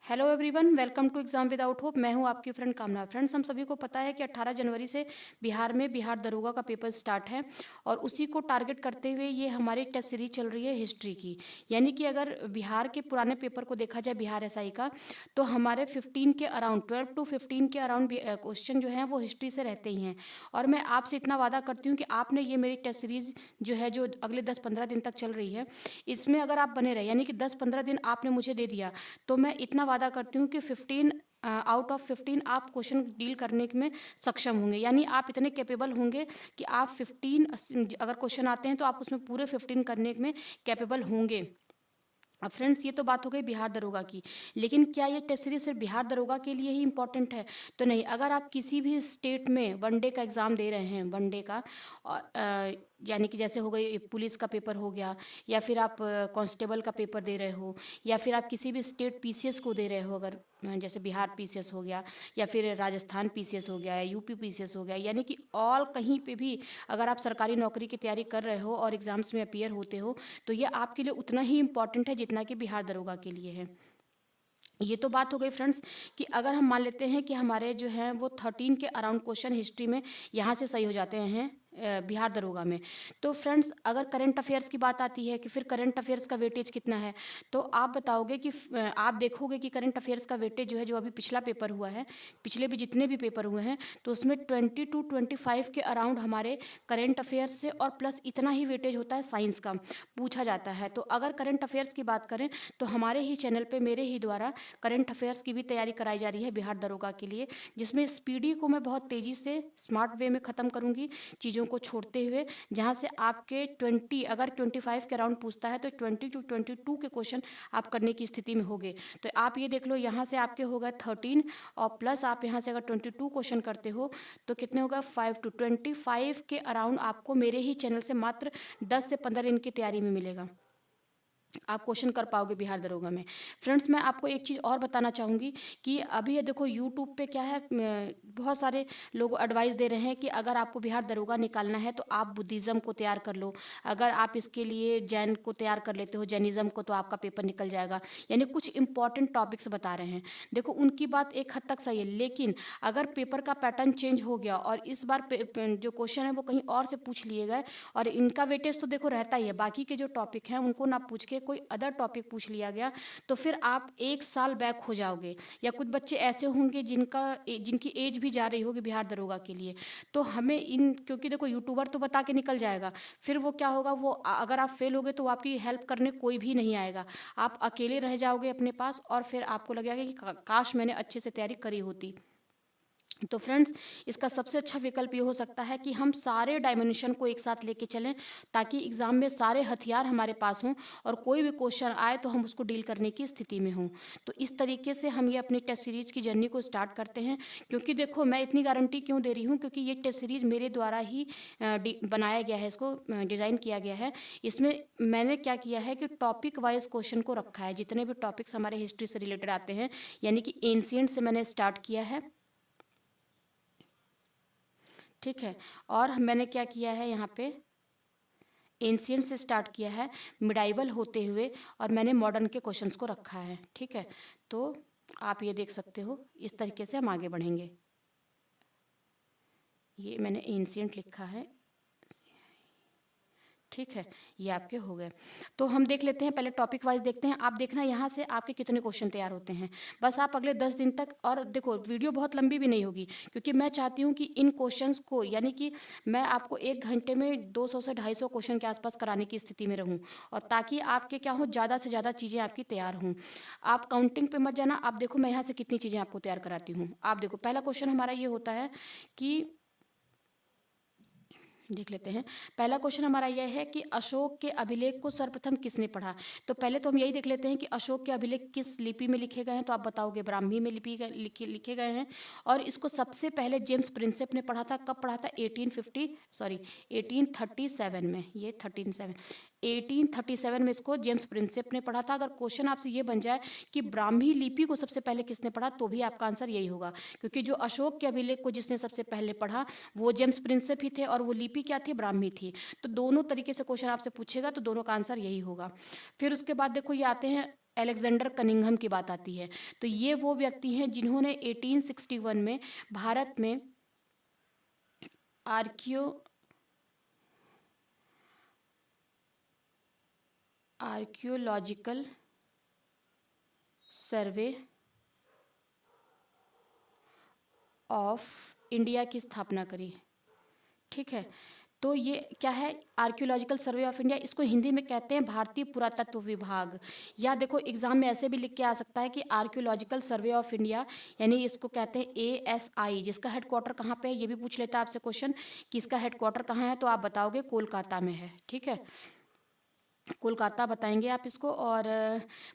Hello everyone, welcome to exam without hope. मैं हूं आपकी फ्रेंड कामना। फ्रेंड्स, हम सभी को पता है कि 18 जनवरी से बिहार में बिहार दरोगा का पेपर स्टार्ट है और उसी को टारगेट करते हुए ये हमारी टेस्ट सीरीज चल रही है हिस्ट्री की। यानी कि अगर बिहार के पुराने पेपर को देखा जाए, बिहार एसआई का, तो हमारे 15 के अराउंड 12 टू 15 के अराउंड क्वेश्चन जो हैं वो हिस्ट्री से रहते ही हैं। और मैं आपसे इतना वादा करती हूँ कि आपने ये मेरी टेस्ट सीरीज जो है, जो अगले 10-15 दिन तक चल रही है, इसमें अगर आप बने रहे, यानी कि 10-15 दिन आपने मुझे दे दिया, तो मैं इतना वादा करती हूँ कि 15 आउट ऑफ 15 आप क्वेश्चन डील करने में सक्षम होंगे। यानी आप इतने कैपेबल होंगे कि आप 15 अगर क्वेश्चन आते हैं तो आप उसमें पूरे 15 करने में कैपेबल होंगे। अब फ्रेंड्स, ये तो बात हो गई बिहार दरोगा की। लेकिन क्या ये टेस्ट सीरीज सिर्फ बिहार दरोगा के लिए ही इंपॉर्टेंट है? तो नहीं। अगर आप किसी भी स्टेट में वनडे का एग्ज़ाम दे रहे हैं, वनडे का, और यानी कि जैसे हो गई पुलिस का पेपर हो गया, या फिर आप कांस्टेबल का पेपर दे रहे हो, या फिर आप किसी भी स्टेट पीसीएस को दे रहे हो, अगर जैसे बिहार पीसीएस हो गया, या फिर राजस्थान पीसीएस हो गया, या यूपी पीसीएस हो गया, यानी कि ऑल कहीं पे भी अगर आप सरकारी नौकरी की तैयारी कर रहे हो और एग्ज़ाम्स में अपीयर होते हो, तो ये आपके लिए उतना ही इम्पॉर्टेंट है जितना कि बिहार दरोगा के लिए है। ये तो बात हो गई फ्रेंड्स कि अगर हम मान लेते हैं कि हमारे जो हैं वो 13 के अराउंड क्वेश्चन हिस्ट्री में यहाँ से सही हो जाते हैं बिहार दरोगा में। तो फ्रेंड्स, अगर करंट अफेयर्स की बात आती है कि फिर करंट अफेयर्स का वेटेज कितना है, तो आप बताओगे कि आप देखोगे कि करंट अफेयर्स का वेटेज जो है, जो अभी पिछला पेपर हुआ है, पिछले भी जितने भी पेपर हुए हैं, तो उसमें 20 टू 25 के अराउंड हमारे करंट अफेयर्स से, और प्लस इतना ही वेटेज होता है साइंस का, पूछा जाता है। तो अगर करंट अफेयर्स की बात करें तो हमारे ही चैनल पे मेरे ही द्वारा करंट अफेयर्स की भी तैयारी कराई जा रही है बिहार दरोगा के लिए, जिसमें स्पीडी को मैं बहुत तेज़ी से स्मार्ट वे में ख़त्म करूँगी, चीज़ों को छोड़ते हुए। जहाँ से आपके 20, अगर 25 के अराउंड पूछता है तो 20 टू 22 के क्वेश्चन आप करने की स्थिति में होगे। तो आप ये देख लो, यहाँ से आपके हो गए 13, और प्लस आप यहाँ से अगर 22 क्वेश्चन करते हो तो कितने होगा, 5 टू 25 के अराउंड आपको मेरे ही चैनल से मात्र 10 से 15 दिन की तैयारी में मिलेगा। आप क्वेश्चन कर पाओगे बिहार दरोगा में। फ्रेंड्स, मैं आपको एक चीज़ और बताना चाहूँगी कि अभी ये देखो यूट्यूब पे क्या है, बहुत सारे लोग एडवाइस दे रहे हैं कि अगर आपको बिहार दरोगा निकालना है तो आप बुद्धिज़्म को तैयार कर लो, अगर आप इसके लिए जैन को तैयार कर लेते हो, जैनिज़्म को, तो आपका पेपर निकल जाएगा। यानी कुछ इंपॉर्टेंट टॉपिक्स बता रहे हैं। देखो, उनकी बात एक हद तक सही है, लेकिन अगर पेपर का पैटर्न चेंज हो गया और इस बार जो क्वेश्चन है वो कहीं और से पूछ लिए गए, और इनका वेटेज तो देखो रहता ही है, बाकी के जो टॉपिक हैं उनको ना पूछ के कोई अदर टॉपिक पूछ लिया गया, तो फिर आप 1 साल बैक हो जाओगे। या कुछ बच्चे ऐसे होंगे जिनकी एज भी जा रही होगी बिहार दरोगा के लिए। तो हमें इन, क्योंकि देखो यूट्यूबर तो बता के निकल जाएगा, फिर वो क्या होगा, वो अगर आप फेल हो गए तो आपकी हेल्प करने कोई भी नहीं आएगा। आप अकेले रह जाओगे अपने पास, और फिर आपको लगेगा कि काश मैंने अच्छे से तैयारी करी होती। तो फ्रेंड्स, इसका सबसे अच्छा विकल्प ये हो सकता है कि हम सारे डायमेंशन को एक साथ लेके चलें, ताकि एग्ज़ाम में सारे हथियार हमारे पास हों, और कोई भी क्वेश्चन आए तो हम उसको डील करने की स्थिति में हों। तो इस तरीके से हम ये अपनी टेस्ट सीरीज़ की जर्नी को स्टार्ट करते हैं। क्योंकि देखो, मैं इतनी गारंटी क्यों दे रही हूँ, क्योंकि ये टेस्ट सीरीज़ मेरे द्वारा ही बनाया गया है, इसको डिज़ाइन किया गया है। इसमें मैंने क्या किया है कि टॉपिक वाइज क्वेश्चन को रखा है, जितने भी टॉपिक्स हमारे हिस्ट्री से रिलेटेड आते हैं, यानी कि एंशिएंट से मैंने स्टार्ट किया है। ठीक है। और मैंने क्या किया है, यहाँ पे एंशिएंट से स्टार्ट किया है, मिडाइवल होते हुए, और मैंने मॉडर्न के क्वेश्चंस को रखा है। ठीक है। तो आप ये देख सकते हो, इस तरीके से हम आगे बढ़ेंगे। ये मैंने एंशिएंट लिखा है। ठीक है, ये आपके हो गए। तो हम देख लेते हैं, पहले टॉपिक वाइज देखते हैं। आप देखना यहाँ से आपके कितने क्वेश्चन तैयार होते हैं। बस आप अगले 10 दिन तक, और देखो वीडियो बहुत लंबी भी नहीं होगी, क्योंकि मैं चाहती हूँ कि इन क्वेश्चंस को, यानी कि मैं आपको 1 घंटे में 200 से 250 क्वेश्चन के आसपास कराने की स्थिति में रहूँ, और ताकि आपके क्या हो, ज़्यादा से ज़्यादा चीज़ें आपकी तैयार हों। आप काउंटिंग पे मत जाना। आप देखो मैं यहाँ से कितनी चीज़ें आपको तैयार कराती हूँ। आप देखो, पहला क्वेश्चन हमारा ये होता है कि, देख लेते हैं। पहला क्वेश्चन हमारा यह है कि अशोक के अभिलेख को सर्वप्रथम किसने पढ़ा? तो पहले तो हम यही देख लेते हैं कि अशोक के अभिलेख किस लिपि में लिखे गए हैं, तो आप बताओगे ब्राह्मी में लिखे गए हैं। और इसको सबसे पहले जेम्स प्रिंसेप ने पढ़ा था। कब पढ़ा था? 1837 में। ये 1837 में इसको जेम्स प्रिंसेप ने पढ़ा था। अगर क्वेश्चन आपसे ये बन जाए कि ब्राह्मी लिपि को सबसे पहले किसने पढ़ा, तो भी आपका आंसर यही होगा, क्योंकि जो अशोक के अभिलेख को जिसने सबसे पहले पढ़ा वो जेम्स प्रिंसेप ही थे, और वो लिपि क्या थी, ब्राह्मी थी। तो दोनों तरीके से क्वेश्चन आपसे पूछेगा तो दोनों का आंसर यही होगा। फिर उसके बाद देखो, ये आते हैं अलेक्जेंडर कनिंघम की बात आती है। तो ये वो व्यक्ति हैं जिन्होंने 1861 में भारत में आर्कियोलॉजिकल सर्वे ऑफ इंडिया की स्थापना करी। ठीक है, तो ये क्या है, आर्कियोलॉजिकल सर्वे ऑफ इंडिया, इसको हिंदी में कहते हैं भारतीय पुरातत्व विभाग। या देखो एग्जाम में ऐसे भी लिख के आ सकता है कि आर्कियोलॉजिकल सर्वे ऑफ इंडिया, यानी इसको कहते हैं ASI, जिसका हेडक्वार्टर कहाँ पे है, ये भी पूछ लेता है आपसे क्वेश्चन कि इसका हेडक्वार्टर कहाँ है, तो आप बताओगे कोलकाता में है। ठीक है, कोलकाता बताएंगे आप इसको। और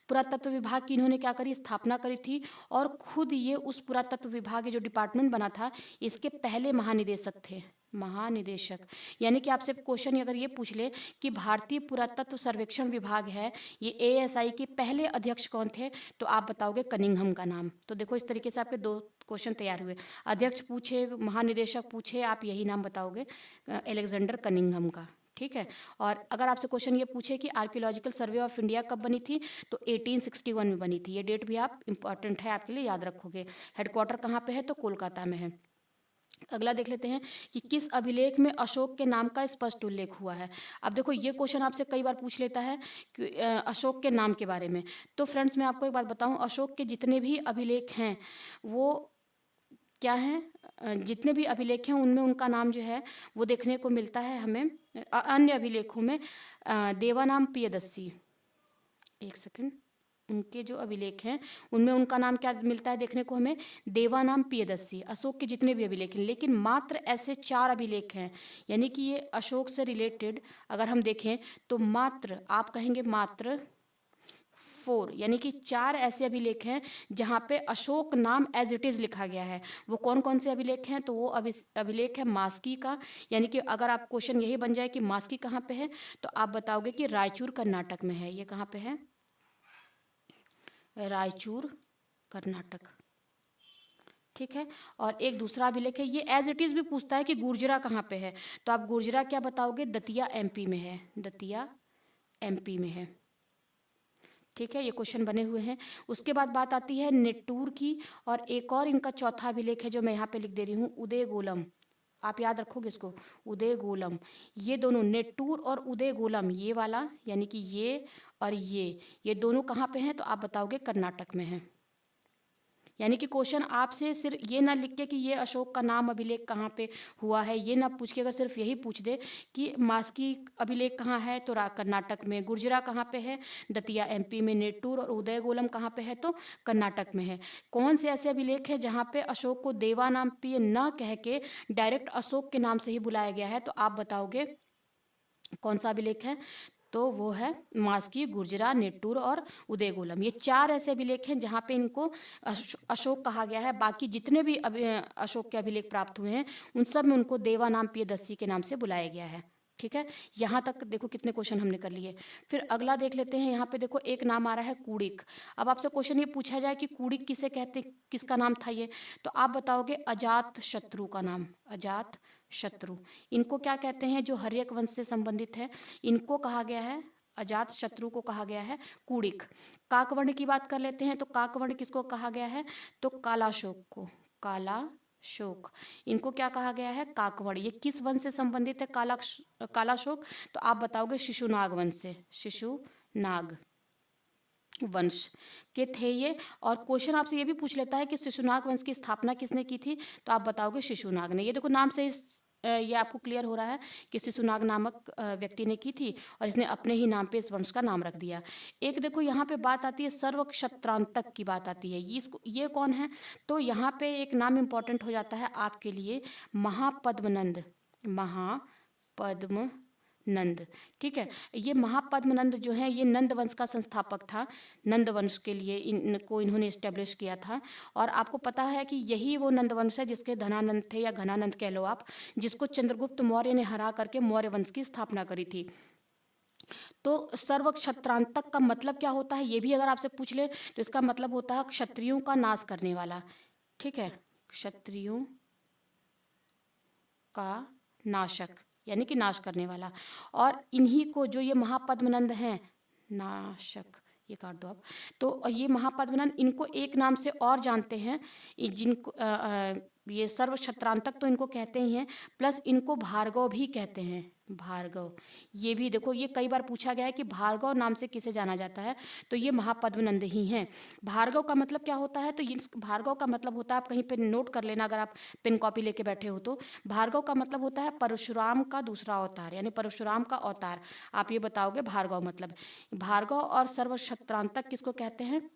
पुरातत्व विभाग की इन्होंने क्या करी, स्थापना करी थी, और खुद ये उस पुरातत्व विभाग के जो डिपार्टमेंट बना था इसके पहले महानिदेशक थे, महानिदेशक। यानी कि आपसे क्वेश्चन अगर ये पूछ ले कि भारतीय पुरातत्व सर्वेक्षण विभाग है, ये ASI के पहले अध्यक्ष कौन थे, तो आप बताओगे कनिंघम का नाम। तो देखो इस तरीके से आपके 2 क्वेश्चन तैयार हुए, अध्यक्ष पूछे, महानिदेशक पूछे, आप यही नाम बताओगे अलेक्जेंडर कनिंघम का। ठीक है, और अगर आपसे क्वेश्चन ये पूछे कि आर्कियोलॉजिकल सर्वे ऑफ इंडिया कब बनी थी, तो 1861 में बनी थी। ये डेट भी आप इंपॉर्टेंट है आपके लिए, याद रखोगे। हेडक्वार्टर कहाँ पे है, तो कोलकाता में है। अगला देख लेते हैं कि किस अभिलेख में अशोक के नाम का स्पष्ट उल्लेख हुआ है। अब देखो ये क्वेश्चन आपसे कई बार पूछ लेता है कि अशोक के नाम के बारे में। तो फ्रेंड्स मैं आपको एक बात बताऊं, अशोक के जितने भी अभिलेख हैं वो क्या हैं, जितने भी अभिलेख हैं उनमें उनका नाम जो है वो देखने को मिलता है हमें। अन्य अभिलेखों में देवानाम प्रियदर्शी, एक सेकंड, उनके जो अभिलेख हैं उनमें उनका नाम क्या मिलता है देखने को हमें, देवानाम प्रियदर्शी। अशोक के जितने भी अभिलेख हैं, लेकिन मात्र ऐसे 4 अभिलेख हैं, यानी कि ये अशोक से रिलेटेड अगर हम देखें तो मात्र, आप कहेंगे मात्र 4, यानी कि 4 ऐसे अभिलेख हैं जहाँ पे अशोक नाम एज इट इज़ लिखा गया है। वो कौन कौन से अभिलेख हैं, तो वो अभिलेख है मास्की का। यानी कि अगर आप क्वेश्चन यही बन जाए कि मास्की कहाँ पे है, तो आप बताओगे कि रायचूर कर्नाटक में है। ये कहाँ पे है, रायचूर कर्नाटक। ठीक है, और एक दूसरा अभिलेख है, ये एज इट इज़ भी पूछता है कि गुर्जरा कहाँ पे है, तो आप गुर्जरा क्या बताओगे, दतिया MP में है, दतिया MP में है। ठीक है, ये क्वेश्चन बने हुए हैं। उसके बाद बात आती है नेट्टूर की, और एक और इनका चौथा अभिलेख है जो मैं यहाँ पे लिख दे रही हूँ, उदयगोलम। आप याद रखोगे इसको, उदयगोलम। ये दोनों नेट्टूर और उदयगोलम, ये वाला यानी कि ये और ये दोनों कहाँ पे हैं, तो आप बताओगे कर्नाटक में है। यानी कि क्वेश्चन आपसे सिर्फ ये ना लिख के कि ये अशोक का नाम अभिलेख कहाँ पे हुआ है, ये ना पूछ के अगर सिर्फ यही पूछ दे कि मास्की अभिलेख कहाँ है, तो कर्नाटक में, गुर्जरा कहाँ पे है, दतिया MP में, नेट्टूर और उदयगोलम कहाँ पे है, तो कर्नाटक में है। कौन से ऐसे अभिलेख हैं जहाँ पे अशोक को देवा नाम पे न कह के डायरेक्ट अशोक के नाम से ही बुलाया गया है, तो आप बताओगे कौन सा अभिलेख है, तो वो है मास्की, गुर्जरा, नेट्टूर और उदयगोलम। ये 4 ऐसे अभिलेख हैं जहाँ पे इनको अशोक कहा गया है। बाकी जितने भी अशोक के अभिलेख प्राप्त हुए हैं उन सब में उनको देवा नाम प्रियदर्शी के नाम से बुलाया गया है। ठीक है, यहाँ तक देखो कितने क्वेश्चन हमने कर लिए। फिर अगला देख लेते हैं, यहाँ पे देखो एक नाम आ रहा है कूड़िक। अब आपसे क्वेश्चन ये पूछा जाए कि कूड़िक किसे कहते, किसका नाम था ये, तो आप बताओगे अजात शत्रु का नाम, अजात शत्रु। इनको क्या कहते हैं, जो हर्यक वंश से संबंधित है, इनको कहा गया है, अजात शत्रु को कहा गया है कूड़िक। काकवर्ण की बात कर लेते हैं, तो काकवर्ण किसको कहा गया है, तो कालाशोक को, कालाशोक। इनको क्या कहा गया है, काकवर्ण। ये किस वंश से संबंधित है, कालाशोक, तो आप बताओगे शिशुनाग वंश से, शिशुनाग वंश के थे ये। और क्वेश्चन आपसे ये भी पूछ लेता है कि शिशुनाग वंश की स्थापना किसने की थी, तो आप बताओगे शिशुनाग ने। ये देखो नाम से ये आपको क्लियर हो रहा है कि शिशुनाग नामक व्यक्ति ने की थी, और इसने अपने ही नाम पे इस वंश का नाम रख दिया। एक देखो यहाँ पे बात आती है सर्वक्षत्रांतक की बात आती है, ये कौन है, तो यहाँ पे एक नाम इंपॉर्टेंट हो जाता है आपके लिए, महापद्मनंद, महापद्म नंद। ठीक है, ये महापद्मनंद जो है ये नंद वंश का संस्थापक था। नंद वंश के लिए इनको इन्होंने इस्टेब्लिश किया था। और आपको पता है कि यही वो नंद वंश है जिसके धनानंद थे, या घनानंद कह लो आप, जिसको चंद्रगुप्त मौर्य ने हरा करके मौर्य वंश की स्थापना करी थी। तो सर्वक्षत्रांतक का मतलब क्या होता है, ये भी अगर आपसे पूछ ले तो इसका मतलब होता है क्षत्रियों का नाश करने वाला। ठीक है, क्षत्रियों का नाशक, यानी कि नाश करने वाला। और इन्हीं को, जो ये महापद्मनंद हैं, नाशक ये काट दो आप। तो ये महापद्मनंद, इनको एक नाम से और जानते हैं, जिनको ये सर्व शत्रांतक तो इनको कहते ही हैं, प्लस इनको भार्गव भी कहते हैं, भार्गव। ये भी देखो, ये कई बार पूछा गया है कि भार्गव नाम से किसे जाना जाता है, तो ये महापद्मनंद ही हैं। भार्गव का मतलब क्या होता है, तो ये भार्गव का मतलब होता है, आप कहीं पे नोट कर लेना अगर आप पेन कॉपी लेके बैठे हो तो, भार्गव का मतलब होता है परशुराम का दूसरा अवतार, यानी परशुराम का अवतार। आप ये बताओगे भार्गव मतलब। भार्गव और सर्व शत्रांतक किसको कहते हैं,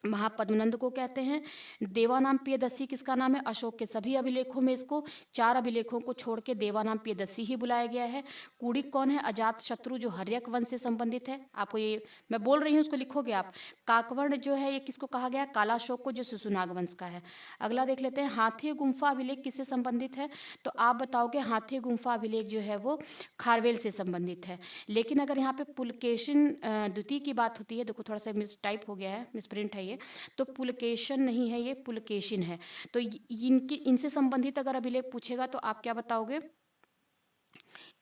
महापद्मनंद को कहते हैं। देवानाम प्रियदर्शी किसका नाम है, अशोक के सभी अभिलेखों में इसको 4 अभिलेखों को छोड़ के देवानाम प्रियदर्शी ही बुलाया गया है। कुड़िक कौन है, अजात शत्रु जो हर्यक वंश से संबंधित है, आपको ये मैं बोल रही हूँ उसको लिखोगे आप। काकवर्ण जो है ये किसको कहा गया, कालाशोक को, जो शिशुनाग वंश का है। अगला देख लेते हैं, हाथी गुम्फा अभिलेख किससे संबंधित है, तो आप बताओगे हाथी गुम्फा अभिलेख जो है वो खारवेल से संबंधित है। लेकिन अगर यहाँ पे पुलकेशिन द्वितीय की बात होती है, देखो थोड़ा सा मिस टाइप हो गया है, मिस प्रिंट है ये, तो पुलकेशन नहीं है, ये पुलकेशिन है। तो इनकी इनसे संबंधित अगर अभिलेख पूछेगा तो आप क्या बताओगे,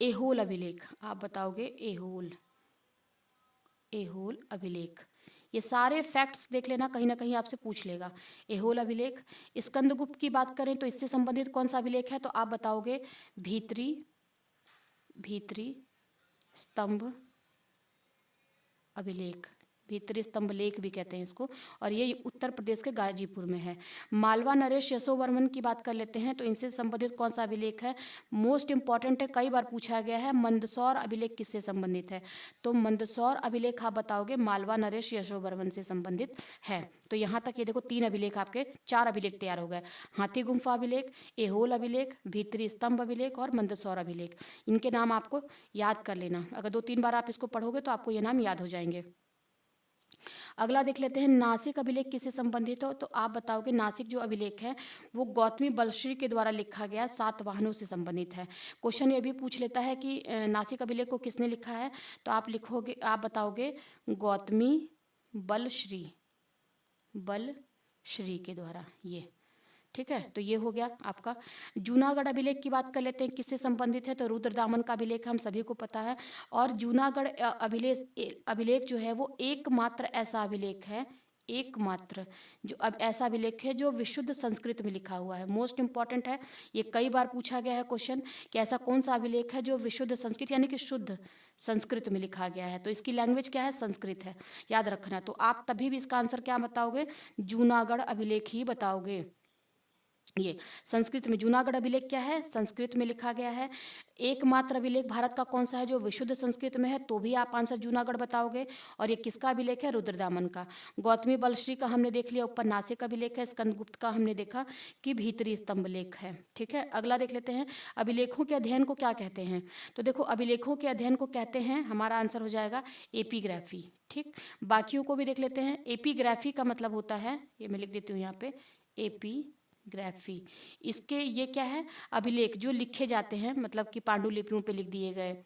एहोल अभिलेख, आप बताओगे एहोल, एहोल अभिलेख। ये सारे फैक्ट्स देख लेना, कहीं ना कहीं आपसे पूछ लेगा। एहोल अभिलेख। स्कंदगुप्त की बात करें तो इससे संबंधित कौन सा अभिलेख है, तो आप बताओगे भीतरी, भीतरी स्तंभ अभिलेख, भीतरी स्तंभ लेख भी कहते हैं इसको, और ये उत्तर प्रदेश के गाजीपुर में है। मालवा नरेश यशोवर्मन की बात कर लेते हैं, तो इनसे संबंधित कौन सा अभिलेख है, मोस्ट इंपॉर्टेंट है, कई बार पूछा गया है, मंदसौर अभिलेख किससे संबंधित है, तो मंदसौर अभिलेख आप बताओगे मालवा नरेश यशोवर्मन से संबंधित है। तो यहाँ तक ये देखो 3 अभिलेख, आपके 4 अभिलेख तैयार हो गए, हाथी गुम्फा अभिलेख, एहोल अभिलेख, भीतरी स्तंभ अभिलेख और मंदसौर अभिलेख। इनके नाम आपको याद कर लेना, अगर 2-3 बार आप इसको पढ़ोगे तो आपको ये नाम याद हो जाएंगे। अगला देख लेते हैं, नासिक अभिलेख किससे संबंधित हो, तो आप बताओगे नासिक जो अभिलेख है वो गौतमी बलश्री के द्वारा लिखा गया 7 वाहनों से संबंधित है। क्वेश्चन ये भी पूछ लेता है कि नासिक अभिलेख को किसने लिखा है, तो आप लिखोगे, आप बताओगे गौतमी बलश्री, बलश्री के द्वारा, ये ठीक है। तो ये हो गया आपका। जूनागढ़ अभिलेख की बात कर लेते हैं, किससे संबंधित है, तो रुद्रदामन का अभिलेख हम सभी को पता है। और जूनागढ़ अभिलेख जो है वो एकमात्र ऐसा अभिलेख है, एकमात्र जो अब ऐसा अभिलेख है जो विशुद्ध संस्कृत में लिखा हुआ है। मोस्ट इंपॉर्टेंट है, ये कई बार पूछा गया है क्वेश्चन कि ऐसा कौन सा अभिलेख है जो विशुद्ध संस्कृत यानी कि शुद्ध संस्कृत में लिखा गया है, तो इसकी लैंग्वेज क्या है, संस्कृत है, याद रखना। तो आप तभी भी इसका आंसर क्या बताओगे, जूनागढ़ अभिलेख ही बताओगे। ये संस्कृत में जूनागढ़ अभिलेख क्या है, संस्कृत में लिखा गया है। एकमात्र अभिलेख भारत का कौन सा है जो विशुद्ध संस्कृत में है, तो भी आप आंसर जूनागढ़ बताओगे। और ये किसका अभिलेख है, रुद्रदामन का। गौतमी बलश्री का हमने देख लिया, ऊपर नासिक अभिलेख है। स्कंदगुप्त का हमने देखा कि भीतरी स्तंभ लेख है, ठीक है। अगला देख लेते हैं, अभिलेखों के अध्ययन को क्या कहते हैं, तो देखो अभिलेखों के अध्ययन को कहते हैं, हमारा आंसर हो जाएगा एपीग्राफी, ठीक। बाकियों को भी देख लेते हैं। एपीग्राफी का मतलब होता है, ये मैं लिख देती हूँ यहाँ पे, एपीग्राफी। इसके ये क्या है, अभिलेख जो लिखे जाते हैं, मतलब कि पांडुलिपियों पे लिख दिए गए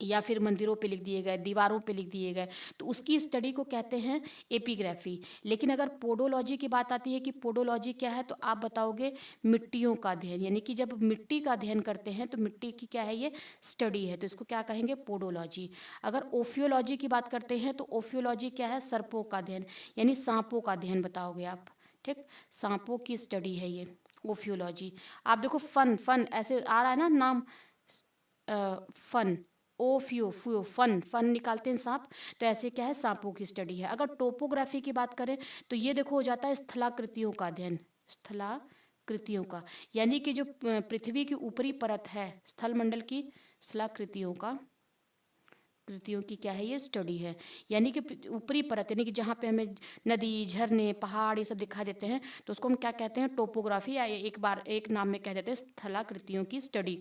या फिर मंदिरों पे लिख दिए गए, दीवारों पे लिख दिए गए, तो उसकी स्टडी को कहते हैं एपीग्राफी। लेकिन अगर पोडोलॉजी की बात आती है कि पोडोलॉजी क्या है, तो आप बताओगे मिट्टियों का अध्ययन, यानी कि जब मिट्टी का अध्ययन करते हैं तो मिट्टी की क्या है, ये स्टडी है, तो इसको क्या कहेंगे, पोडोलॉजी। अगर ओफियोलॉजी की बात करते हैं तो ओफियोलॉजी क्या है, सर्पों का अध्ययन, यानी सांपों का अध्ययन बताओगे आप, ठीक। सांपों की स्टडी है ये ओफियोलॉजी। आप देखो फन, फन ऐसे आ रहा है ना नाम, फन, ओ फ्यू फ्यू, फन, फन निकालते हैं सांप, तो ऐसे क्या है, सांपों की स्टडी है। अगर टोपोग्राफी की बात करें तो ये देखो हो जाता है स्थलाकृतियों का अध्ययन, स्थलाकृतियों का, यानी कि जो पृथ्वी की ऊपरी परत है, स्थल मंडल की स्थलाकृतियों का, कृतियों की क्या है, ये स्टडी है। यानी कि ऊपरी परत, यानी कि जहाँ पे हमें नदी, झरने, पहाड़ ये सब दिखाई देते हैं, तो उसको हम क्या कहते हैं, टोपोग्राफी, या एक बार एक नाम में कह देते हैं स्थलाकृतियों की स्टडी।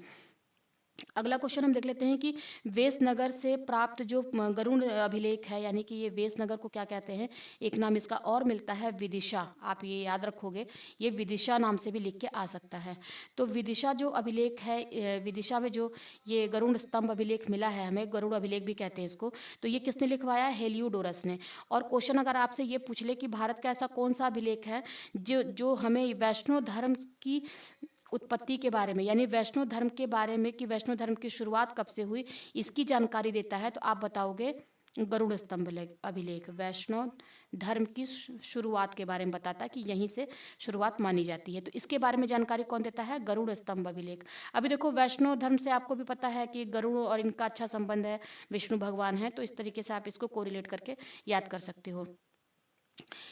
अगला क्वेश्चन हम देख लेते हैं कि वेसनगर से प्राप्त जो गरुड़ अभिलेख है, यानी कि ये वेसनगर को क्या कहते हैं, एक नाम इसका और मिलता है विदिशा, आप ये याद रखोगे, ये विदिशा नाम से भी लिख के आ सकता है। तो विदिशा जो अभिलेख है, विदिशा में जो ये गरुड़ स्तंभ अभिलेख मिला है हमें, गरुड़ अभिलेख भी कहते हैं इसको, तो ये किसने लिखवाया है, हेलियोडोरस ने। और क्वेश्चन अगर आपसे ये पूछ ले कि भारत का ऐसा कौन सा अभिलेख है जो हमें वैष्णव धर्म की उत्पत्ति के बारे में, यानी वैष्णव धर्म के बारे में कि वैष्णव धर्म की शुरुआत कब से हुई, इसकी जानकारी देता है, तो आप बताओगे गरुड़ स्तंभ अभिलेख वैष्णव धर्म की शुरुआत के बारे में बताता है कि यहीं से शुरुआत मानी जाती है। तो इसके बारे में जानकारी कौन देता है? गरुड़ स्तंभ अभिलेख। अभी देखो वैष्णव धर्म से आपको भी पता है कि गरुड़ और इनका अच्छा संबंध है, विष्णु भगवान है, तो इस तरीके से आप इसको कोरिलेट करके याद कर सकते हो।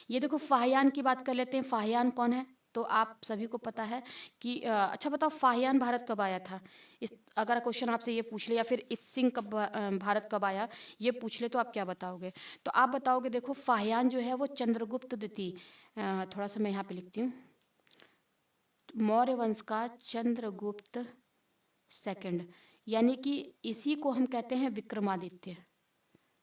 ये देखो फाहियान की बात कर लेते हैं। फाहियान कौन है? तो आप सभी को पता है कि अच्छा बताओ फाहियान भारत कब आया था? इस अगर क्वेश्चन आपसे ये पूछ ले, या फिर इत्सिंग कब भारत कब आया, ये पूछ ले, तो आप क्या बताओगे? तो आप बताओगे देखो फाहियान जो है वो चंद्रगुप्त द्वितीय, थोड़ा सा मैं यहाँ पे लिखती हूँ, मौर्य वंश का चंद्रगुप्त सेकंड, यानी कि इसी को हम कहते हैं विक्रमादित्य।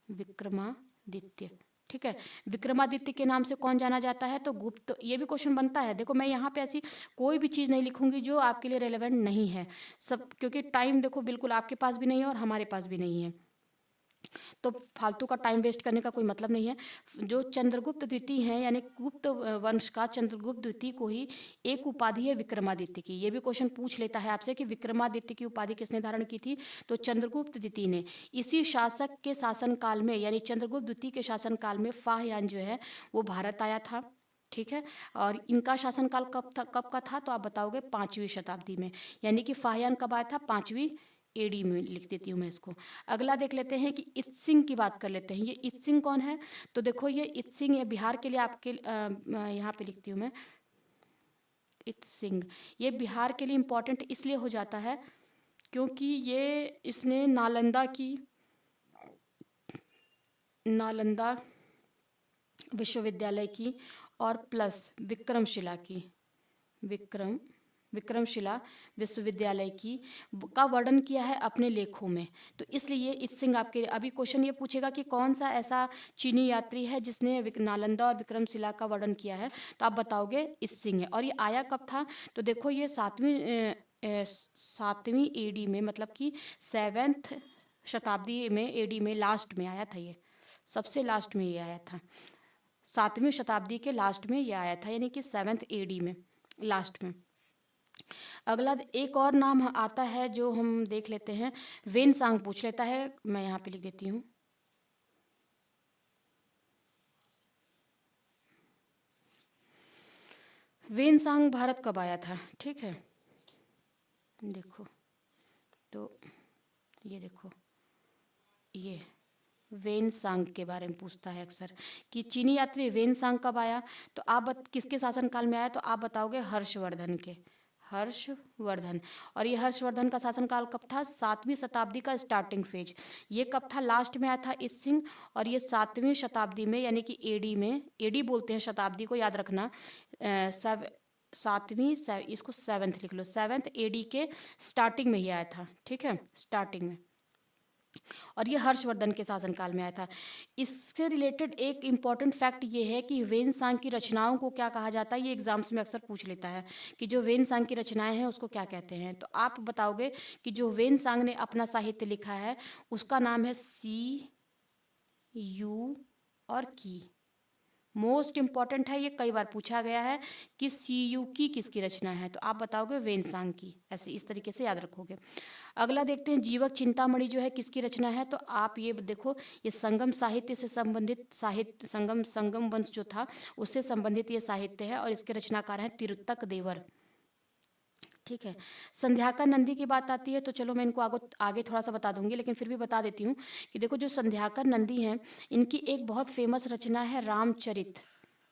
विक्रमादित्य, ठीक है। विक्रमादित्य के नाम से कौन जाना जाता है? तो गुप्त। ये भी क्वेश्चन बनता है। देखो मैं यहाँ पे ऐसी कोई भी चीज़ नहीं लिखूंगी जो आपके लिए रेलेवेंट नहीं है, सब, क्योंकि टाइम देखो बिल्कुल आपके पास भी नहीं है और हमारे पास भी नहीं है, तो फालतू का टाइम वेस्ट करने का कोई मतलब नहीं है। जो चंद्रगुप्त द्वितीय हैं, यानी गुप्त वंश का चंद्रगुप्त द्वितीय को ही एक उपाधि है विक्रमादित्य की। ये भी क्वेश्चन पूछ लेता है आपसे कि विक्रमादित्य की उपाधि किसने धारण की थी? तो चंद्रगुप्त द्वितीय ने। इसी शासक के शासनकाल में, यानी चंद्रगुप्त द्वितीय के शासनकाल में फाहियान जो है वो भारत आया था, ठीक है। और इनका शासनकाल कब का था? तो आप बताओगे 5वीं शताब्दी में, यानी कि फाहियान कब आया था? 5वीं एडी में। लिख देती हूँ मैं इसको। अगला देख लेते हैं कि इत्सिंग की बात कर लेते हैं। ये इत्सिंग कौन है? तो देखो ये इत्सिंग, ये बिहार के लिए आपके यहाँ पे लिखती हूँ मैं, इत्सिंग। ये बिहार के लिए इम्पोर्टेंट इसलिए हो जाता है क्योंकि ये इसने नालंदा विश्वविद्यालय की और प्लस विक्रमशिला विश्वविद्यालय की का वर्णन किया है अपने लेखों में। तो इसलिए इत्सिंग आपके अभी क्वेश्चन ये पूछेगा कि कौन सा ऐसा चीनी यात्री है जिसने नालंदा और विक्रमशिला का वर्णन किया है, तो आप बताओगे इत्सिंग है। और ये आया कब था? तो देखो ये 7वीं एडी में, मतलब कि 7th शताब्दी में, एडी में लास्ट में आया था। ये सबसे लास्ट में ये आया था, 7वीं शताब्दी के लास्ट में ये आया था, यानी कि 7th एडी में लास्ट में। अगला एक और नाम आता है जो हम देख लेते हैं, वेनसांग पूछ लेता है। मैं यहाँ पे लिख देती हूँ, वेनसांग भारत कब आया था, ठीक है। देखो तो ये देखो, ये वेनसांग के बारे में पूछता है अक्सर कि चीनी यात्री वेनसांग कब आया, तो आप किसके शासनकाल में आया? तो आप बताओगे हर्षवर्धन के, हर्षवर्धन। और ये हर्षवर्धन का शासनकाल कब था? 7वीं शताब्दी का स्टार्टिंग फेज। ये कब था? लास्ट में आया था इत्सिंग। और ये 7वीं शताब्दी में, यानी कि एडी में, एडी बोलते हैं शताब्दी को, याद रखना। सब 7वीं, इसको 7th लिख लो, 7th एडी के स्टार्टिंग में ही आया था, ठीक है, स्टार्टिंग में। और ये हर्षवर्धन के शासनकाल में आया था। इससे रिलेटेड एक इम्पॉर्टेंट फैक्ट ये है कि वेनसांग की रचनाओं को क्या कहा जाता है? ये एग्जाम्स में अक्सर पूछ लेता है कि जो वेनसांग की रचनाएं हैं उसको क्या कहते हैं। तो आप बताओगे कि जो वेनसांग ने अपना साहित्य लिखा है उसका नाम है सी यू और की। मोस्ट इम्पॉर्टेंट है, ये कई बार पूछा गया है कि सी यू की किसकी रचना है, तो आप बताओगे वेनसांग की। ऐसे इस तरीके से याद रखोगे। अगला देखते हैं, जीवक चिंतामणि जो है किसकी रचना है? तो आप ये देखो, ये संगम साहित्य से संबंधित साहित्य, संगम वंश जो था उससे संबंधित ये साहित्य है, और इसके रचनाकार हैं तिरुत्तक देवर, ठीक है। संध्याकर नंदी की बात आती है तो चलो मैं इनको आगे थोड़ा सा बता दूंगी, लेकिन फिर भी बता देती हूँ कि देखो जो संध्याकर नंदी हैं, इनकी एक बहुत फेमस रचना है रामचरित।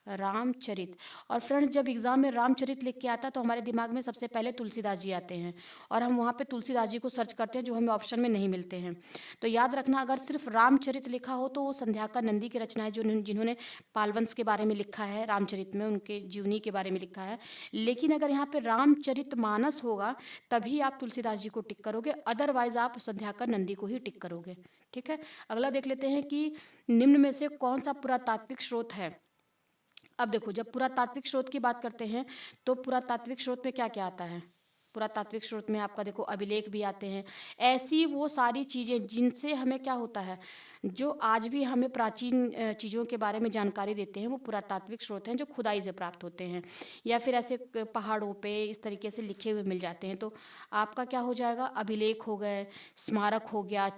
और फ्रेंड्स जब एग्जाम में रामचरित लिख के आता है तो हमारे दिमाग में सबसे पहले तुलसीदास जी आते हैं, और हम वहाँ पे तुलसीदास जी को सर्च करते हैं जो हमें ऑप्शन में नहीं मिलते हैं। तो याद रखना, अगर सिर्फ रामचरित लिखा हो तो वो संध्याकर नंदी की रचना है, जो जिन्होंने पालवंश के बारे में लिखा है, रामचरित में उनके जीवनी के बारे में लिखा है। लेकिन अगर यहाँ पे रामचरित मानस होगा तभी आप तुलसीदास जी को टिक करोगे, अदरवाइज आप संध्याकर नंदी को ही टिक करोगे, ठीक है। अगला देख लेते हैं कि निम्न में से कौन सा पुरातात्विक स्रोत है। अब देखो, जब पुरातात्विक स्रोत की बात करते हैं तो पुरातात्विक स्रोत में क्या क्या आता है? पुरातात्विक स्रोत में आपका देखो अभिलेख भी आते हैं, ऐसी वो सारी चीज़ें जिनसे हमें क्या होता है, जो आज भी हमें प्राचीन चीज़ों के बारे में जानकारी देते हैं, वो पुरातात्विक स्रोत हैं जो खुदाई से प्राप्त होते हैं, या फिर ऐसे पहाड़ों पे इस तरीके से लिखे हुए मिल जाते हैं। तो आपका क्या हो जाएगा? अभिलेख हो गए, स्मारक हो गया,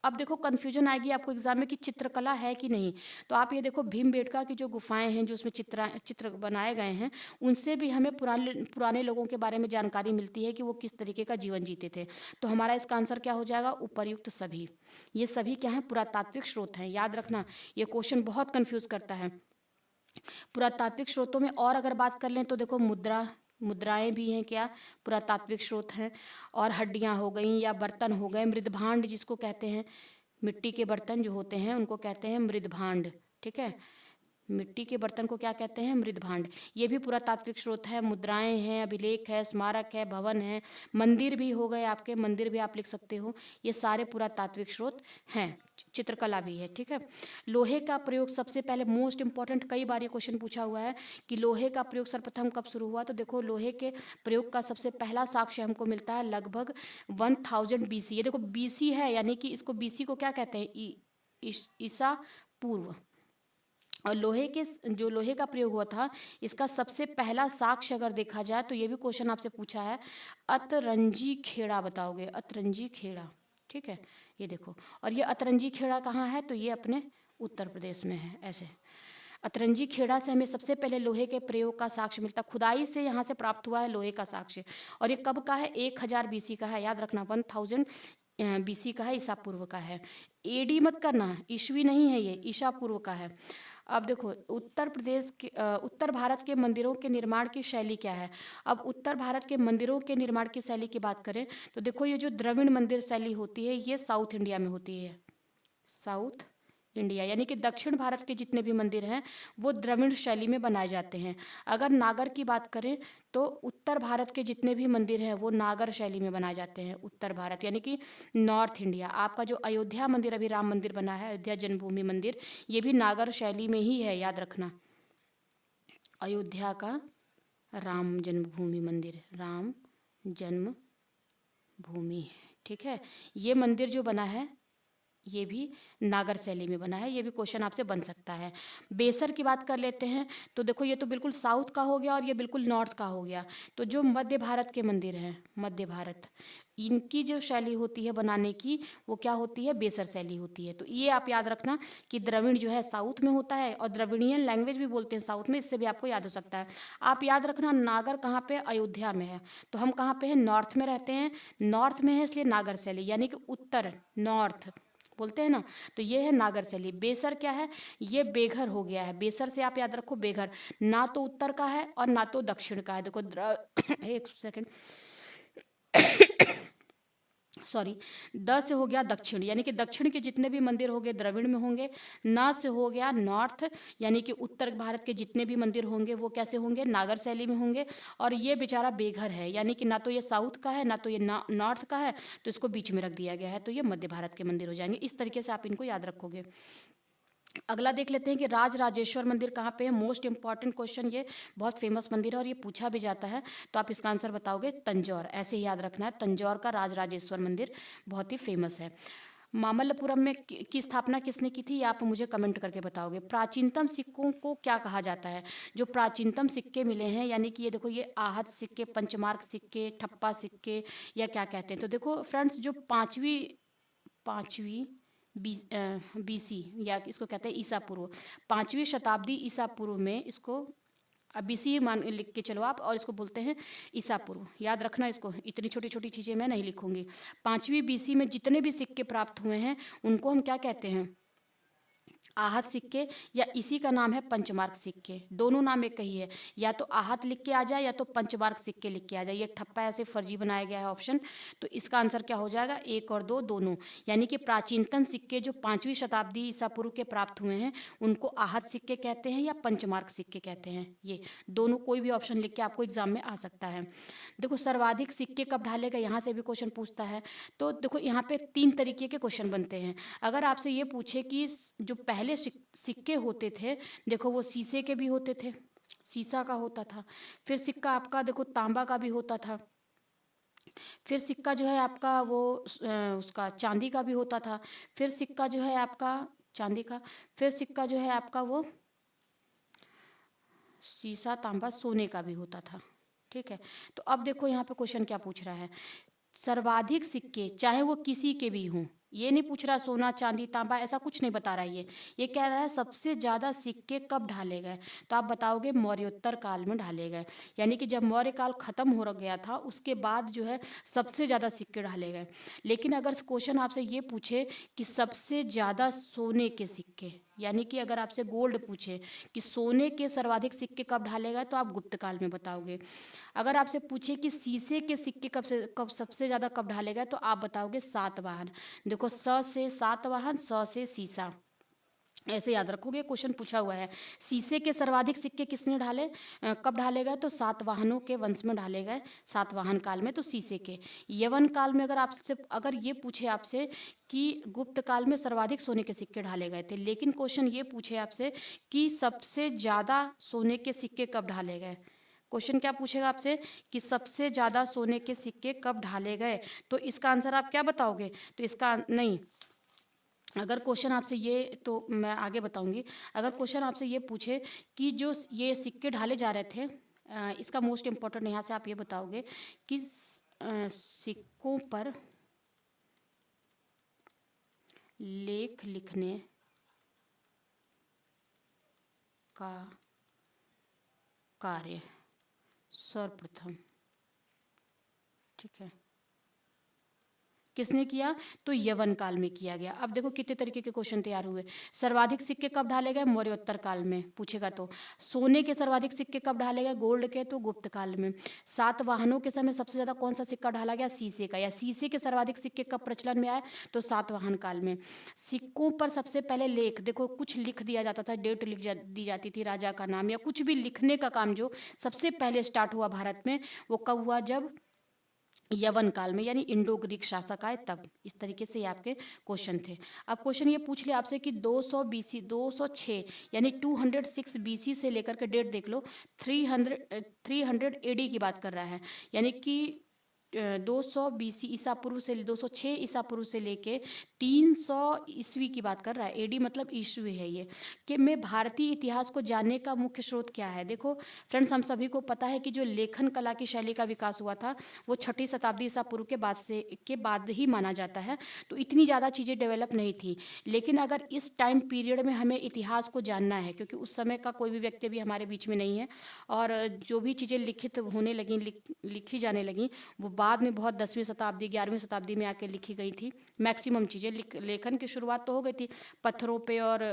अब देखो कन्फ्यूजन आएगी आपको एग्जाम में कि चित्रकला है कि नहीं। तो आप ये देखो भीमबेटका की जो गुफाएं हैं, जो उसमें चित्र बनाए गए हैं, उनसे भी हमें पुराने पुराने लोगों के बारे में जानकारी मिलती है कि वो किस तरीके का जीवन जीते थे। तो हमारा इसका आंसर क्या हो जाएगा, उपर्युक्त सभी। ये सभी क्या है, पुरातात्विक स्रोत हैं, याद रखना। ये क्वेश्चन बहुत कंफ्यूज करता है। पुरातात्विक स्रोतों में और अगर बात कर लें तो देखो मुद्राएं भी हैं, क्या पुरातात्विक स्रोत हैं। और हड्डियां हो गई या बर्तन हो गए, मृदभांड जिसको कहते हैं, मिट्टी के बर्तन जो होते हैं उनको कहते हैं मृदभांड। ठीक है, मिट्टी के बर्तन को क्या कहते हैं, मृदभांड। ये भी पुरातात्विक स्रोत है। मुद्राएं हैं, अभिलेख है, स्मारक है, भवन है, मंदिर भी हो गए आपके, मंदिर भी आप लिख सकते हो। ये सारे पुरातात्विक स्रोत हैं। चित्रकला भी है। ठीक है, लोहे का प्रयोग सबसे पहले, मोस्ट इंपॉर्टेंट, कई बार ये क्वेश्चन पूछा हुआ है कि लोहे का प्रयोग सर्वप्रथम कब शुरू हुआ। तो देखो लोहे के प्रयोग का सबसे पहला साक्ष्य हमको मिलता है लगभग 1000 BC। ये देखो BC है, यानी कि इसको BC को क्या कहते हैं, ईसा पूर्व। और लोहे का प्रयोग हुआ था, इसका सबसे पहला साक्ष्य अगर देखा जाए तो ये भी क्वेश्चन आपसे पूछा है, अतरंजी खेड़ा बताओगे, अतरंजी खेड़ा। ठीक है, ये देखो, और ये अतरंजी खेड़ा कहाँ है, तो ये अपने उत्तर प्रदेश में है। ऐसे अतरंजी खेड़ा से हमें सबसे पहले लोहे के प्रयोग का साक्ष्य मिलता, खुदाई से यहाँ से प्राप्त हुआ है लोहे का साक्ष्य। और ये कब का है, 1000 BC का है, याद रखना, 1000 BC का है, ईसा पूर्व का है। AD मत करना, ईस्वी नहीं है ये, ईसा पूर्व का है। अब देखो उत्तर भारत के मंदिरों के निर्माण की शैली क्या है। अब उत्तर भारत के मंदिरों के निर्माण की शैली की बात करें तो देखो ये जो द्रविड़ मंदिर शैली होती है ये साउथ इंडिया में होती है, साउथ इंडिया, यानी कि दक्षिण भारत के जितने भी मंदिर हैं वो द्रविड़ शैली में बनाए जाते हैं। अगर नागर की बात करें तो उत्तर भारत के जितने भी मंदिर हैं वो नागर शैली में बनाए जाते हैं, उत्तर भारत यानी कि नॉर्थ इंडिया। आपका जो अयोध्या मंदिर अभी राम मंदिर बना है, अयोध्या जन्मभूमि मंदिर, ये भी नागर शैली में ही है, याद रखना। अयोध्या का राम जन्मभूमि मंदिर, राम जन्मभूमि, ठीक है, ये मंदिर जो बना है ये भी नागर शैली में बना है। ये भी क्वेश्चन आपसे बन सकता है। बेसर की बात कर लेते हैं तो देखो ये तो बिल्कुल साउथ का हो गया और ये बिल्कुल नॉर्थ का हो गया। तो जो मध्य भारत के मंदिर हैं, मध्य भारत, इनकी जो शैली होती है बनाने की वो क्या होती है, बेसर शैली होती है। तो ये आप याद रखना कि द्रविड़ जो है साउथ में होता है और द्रविड़ियन लैंग्वेज भी बोलते हैं साउथ में, इससे भी आपको याद हो सकता है। आप याद रखना नागर कहाँ पे, अयोध्या में है। तो हम कहाँ पे हैं, नॉर्थ में रहते हैं, नॉर्थ में है इसलिए नागर शैली, यानी कि उत्तर, नॉर्थ बोलते हैं ना। तो ये है नागर शैली। बेसर क्या है, ये बेघर हो गया है। बेसर से आप याद रखो बेघर, ना तो उत्तर का है और ना तो दक्षिण का है। देखो एक सेकंड सॉरी, द से हो गया दक्षिण, यानी कि दक्षिण के जितने भी मंदिर हो गए द्रविड़ में होंगे। न से हो गया नॉर्थ, यानी कि उत्तर भारत के जितने भी मंदिर होंगे वो कैसे होंगे, नागर शैली में होंगे। और ये बेचारा बेघर है, यानी कि ना तो ये साउथ का है ना तो ये नॉर्थ का है, तो इसको बीच में रख दिया गया है। तो ये मध्य भारत के मंदिर हो जाएंगे। इस तरीके से आप इनको याद रखोगे। अगला देख लेते हैं कि राजराजेश्वर मंदिर कहाँ पे है। मोस्ट इंपॉर्टेंट क्वेश्चन, ये बहुत फेमस मंदिर है और ये पूछा भी जाता है। तो आप इसका आंसर बताओगे तंजौर, ऐसे ही याद रखना है। तंजौर का राजराजेश्वर मंदिर बहुत ही फेमस है। मामल्लपुरम में की स्थापना किसने की थी, ये आप मुझे कमेंट करके बताओगे। प्राचीनतम सिक्कों को क्या कहा जाता है, जो प्राचीनतम सिक्के मिले हैं, यानी कि ये देखो ये आहत सिक्के, पंचमार्क सिक्के, ठप्पा सिक्के, या क्या कहते हैं। तो देखो फ्रेंड्स, जो पाँचवीं BC, या इसको कहते हैं ईसा पूर्व, 5वीं शताब्दी ईसा पूर्व में, इसको BC मान लिख के चलो आप, और इसको बोलते हैं ईसा पूर्व। याद रखना इसको, इतनी छोटी छोटी चीज़ें मैं नहीं लिखूंगी। 5वीं BC में जितने भी सिक्के प्राप्त हुए हैं उनको हम क्या कहते हैं, आहत सिक्के, या इसी का नाम है पंचमार्क सिक्के। दोनों नाम एक ही है, या तो आहत लिख के आ जाए या तो पंचमार्क सिक्के लिख के आ जाए। ये ठप्पा ऐसे फर्जी बनाया गया है ऑप्शन। तो इसका आंसर क्या हो जाएगा, 1 और 2 दोनों। यानी कि प्राचीनतम सिक्के जो 5वीं शताब्दी ईसा पूर्व के प्राप्त हुए हैं उनको आहत सिक्के कहते हैं या पंचमार्क सिक्के कहते हैं। ये दोनों कोई भी ऑप्शन लिख के आपको एग्जाम में आ सकता है। देखो सर्वाधिक सिक्के कब ढाले गए, यहाँ से भी क्वेश्चन पूछता है। तो देखो यहाँ पे 3 तरीके के क्वेश्चन बनते हैं। अगर आपसे ये पूछे कि जो पहले सिक्के होते थे, देखो वो शीशे के भी होते थे, शीशा का होता था। फिर सिक्का आपका देखो तांबा का भी होता था। फिर सिक्का जो है आपका वो उसका चांदी का भी होता था। फिर सिक्का जो है आपका चांदी का, फिर सिक्का जो है आपका वो शीशा तांबा सोने का भी होता था। ठीक है, तो अब देखो यहाँ पे क्वेश्चन क्या पूछ रहा है, सर्वाधिक सिक्के चाहे वो किसी के भी हों, ये नहीं पूछ रहा सोना चांदी तांबा, ऐसा कुछ नहीं बता रहा है ये कह रहा है सबसे ज़्यादा सिक्के कब ढाले गए। तो आप बताओगे मौर्योत्तर काल में ढाले गए, यानी कि जब मौर्य काल खत्म हो गया था उसके बाद जो है सबसे ज़्यादा सिक्के ढाले गए। लेकिन अगर क्वेश्चन आपसे ये पूछे कि सबसे ज़्यादा सोने के सिक्के, यानी कि अगर आपसे गोल्ड पूछे कि सोने के सर्वाधिक सिक्के कब ढाले गए तो आप गुप्त काल में बताओगे। अगर आपसे पूछे कि शीशे के सिक्के कब सबसे ज़्यादा कब ढाले गए तो आप बताओगे सातवाहन। देखो से सातवाहन, से शीशा, ऐसे याद रखोगे, क्वेश्चन पूछा हुआ है। शीशे के सर्वाधिक सिक्के किसने ढाले, कब ढाले गए तो सातवाहनों के वंश में ढाले गए, सातवाहन काल में, तो शीशे के। यवन काल में अगर ये पूछे आपसे कि गुप्त काल में सर्वाधिक सोने के सिक्के ढाले गए थे, लेकिन क्वेश्चन ये पूछे आपसे कि सबसे ज़्यादा सोने के सिक्के कब ढाले गए, क्वेश्चन क्या पूछेगा आपसे कि सबसे ज़्यादा सोने के सिक्के कब ढाले गए, तो इसका आंसर आप क्या बताओगे, तो इसका नहीं, अगर क्वेश्चन आपसे ये, तो मैं आगे बताऊंगी। अगर क्वेश्चन आपसे ये पूछे कि जो ये सिक्के ढाले जा रहे थे, इसका मोस्ट इम्पोर्टेंट यहाँ से आप ये बताओगे कि सिक्कों पर लेख लिखने का कार्य सर्वप्रथम, ठीक है, किसने किया, तो यवन काल में किया गया। अब देखो कितने तरीके के क्वेश्चन तैयार हुए। सर्वाधिक सिक्के कब ढाले गए, मौर्योत्तर काल में पूछेगा तो। सोने के सर्वाधिक सिक्के कब ढाले गए, गोल्ड के, तो गुप्त काल में। सातवाहनों के समय सबसे ज्यादा कौन सा सिक्का ढाला गया, शीशे का। या शीशे के सर्वाधिक सिक्के कब प्रचलन में आए, तो सातवाहन काल में। सिक्कों पर सबसे पहले लेख, देखो कुछ लिख दिया जाता था, डेट दी जाती थी, राजा का नाम या कुछ भी लिखने का काम जो सबसे पहले स्टार्ट हुआ भारत में, वो कब हुआ, जब यवन काल में, यानी इंडो ग्रीक शासक आए तब। इस तरीके से ये आपके क्वेश्चन थे। अब क्वेश्चन ये पूछ लिया आपसे कि 200 बीसी, 206 यानी 206 बीसी से लेकर के डेट देख लो, 300 एडी की बात कर रहा है, यानी कि 200 बीसी ईसा पूर्व से 206 ईसा पूर्व से लेके 300 ईस्वी की बात कर रहा है। एडी मतलब ईस्वी है ये, कि में भारतीय इतिहास को जानने का मुख्य स्रोत क्या है। देखो फ्रेंड्स, हम सभी को पता है कि जो लेखन कला की शैली का विकास हुआ था वो 6ठी शताब्दी ईसा पूर्व के बाद ही माना जाता है, तो इतनी ज़्यादा चीज़ें डेवलप नहीं थी। लेकिन अगर इस टाइम पीरियड में हमें इतिहास को जानना है, क्योंकि उस समय का कोई भी व्यक्ति भी हमारे बीच में नहीं है, और जो भी चीज़ें लिखित होने लगी, लिखी जाने लगी, वो बाद में बहुत 10वीं शताब्दी 11वीं शताब्दी में आके लिखी गई थी। मैक्सिमम चीज़ें लेखन की शुरुआत तो हो गई थी पत्थरों पे और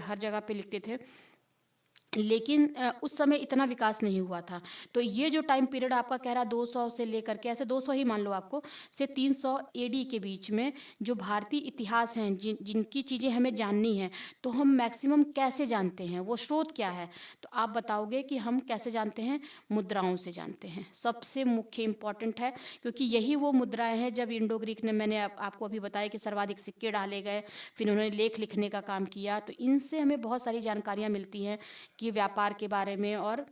हर जगह पे लिखते थे, लेकिन उस समय इतना विकास नहीं हुआ था। तो ये जो टाइम पीरियड आपका कह रहा है 200 से लेकर के, ऐसे 200 ही मान लो आपको, से 300 एडी के बीच में जो भारतीय इतिहास हैं, जिनकी चीज़ें हमें जाननी है, तो हम मैक्सिमम कैसे जानते हैं, वो स्रोत क्या है, तो आप बताओगे कि हम कैसे जानते हैं, मुद्राओं से जानते हैं। सबसे मुख्य इंपॉर्टेंट है, क्योंकि यही वो मुद्राएं हैं जब इंडो ग्रीक ने, मैंने आपको अभी बताया कि सर्वाधिक सिक्के डाले गए, फिर उन्होंने लेख लिखने का काम किया, तो इनसे हमें बहुत सारी जानकारियाँ मिलती हैं कि व्यापार के बारे में और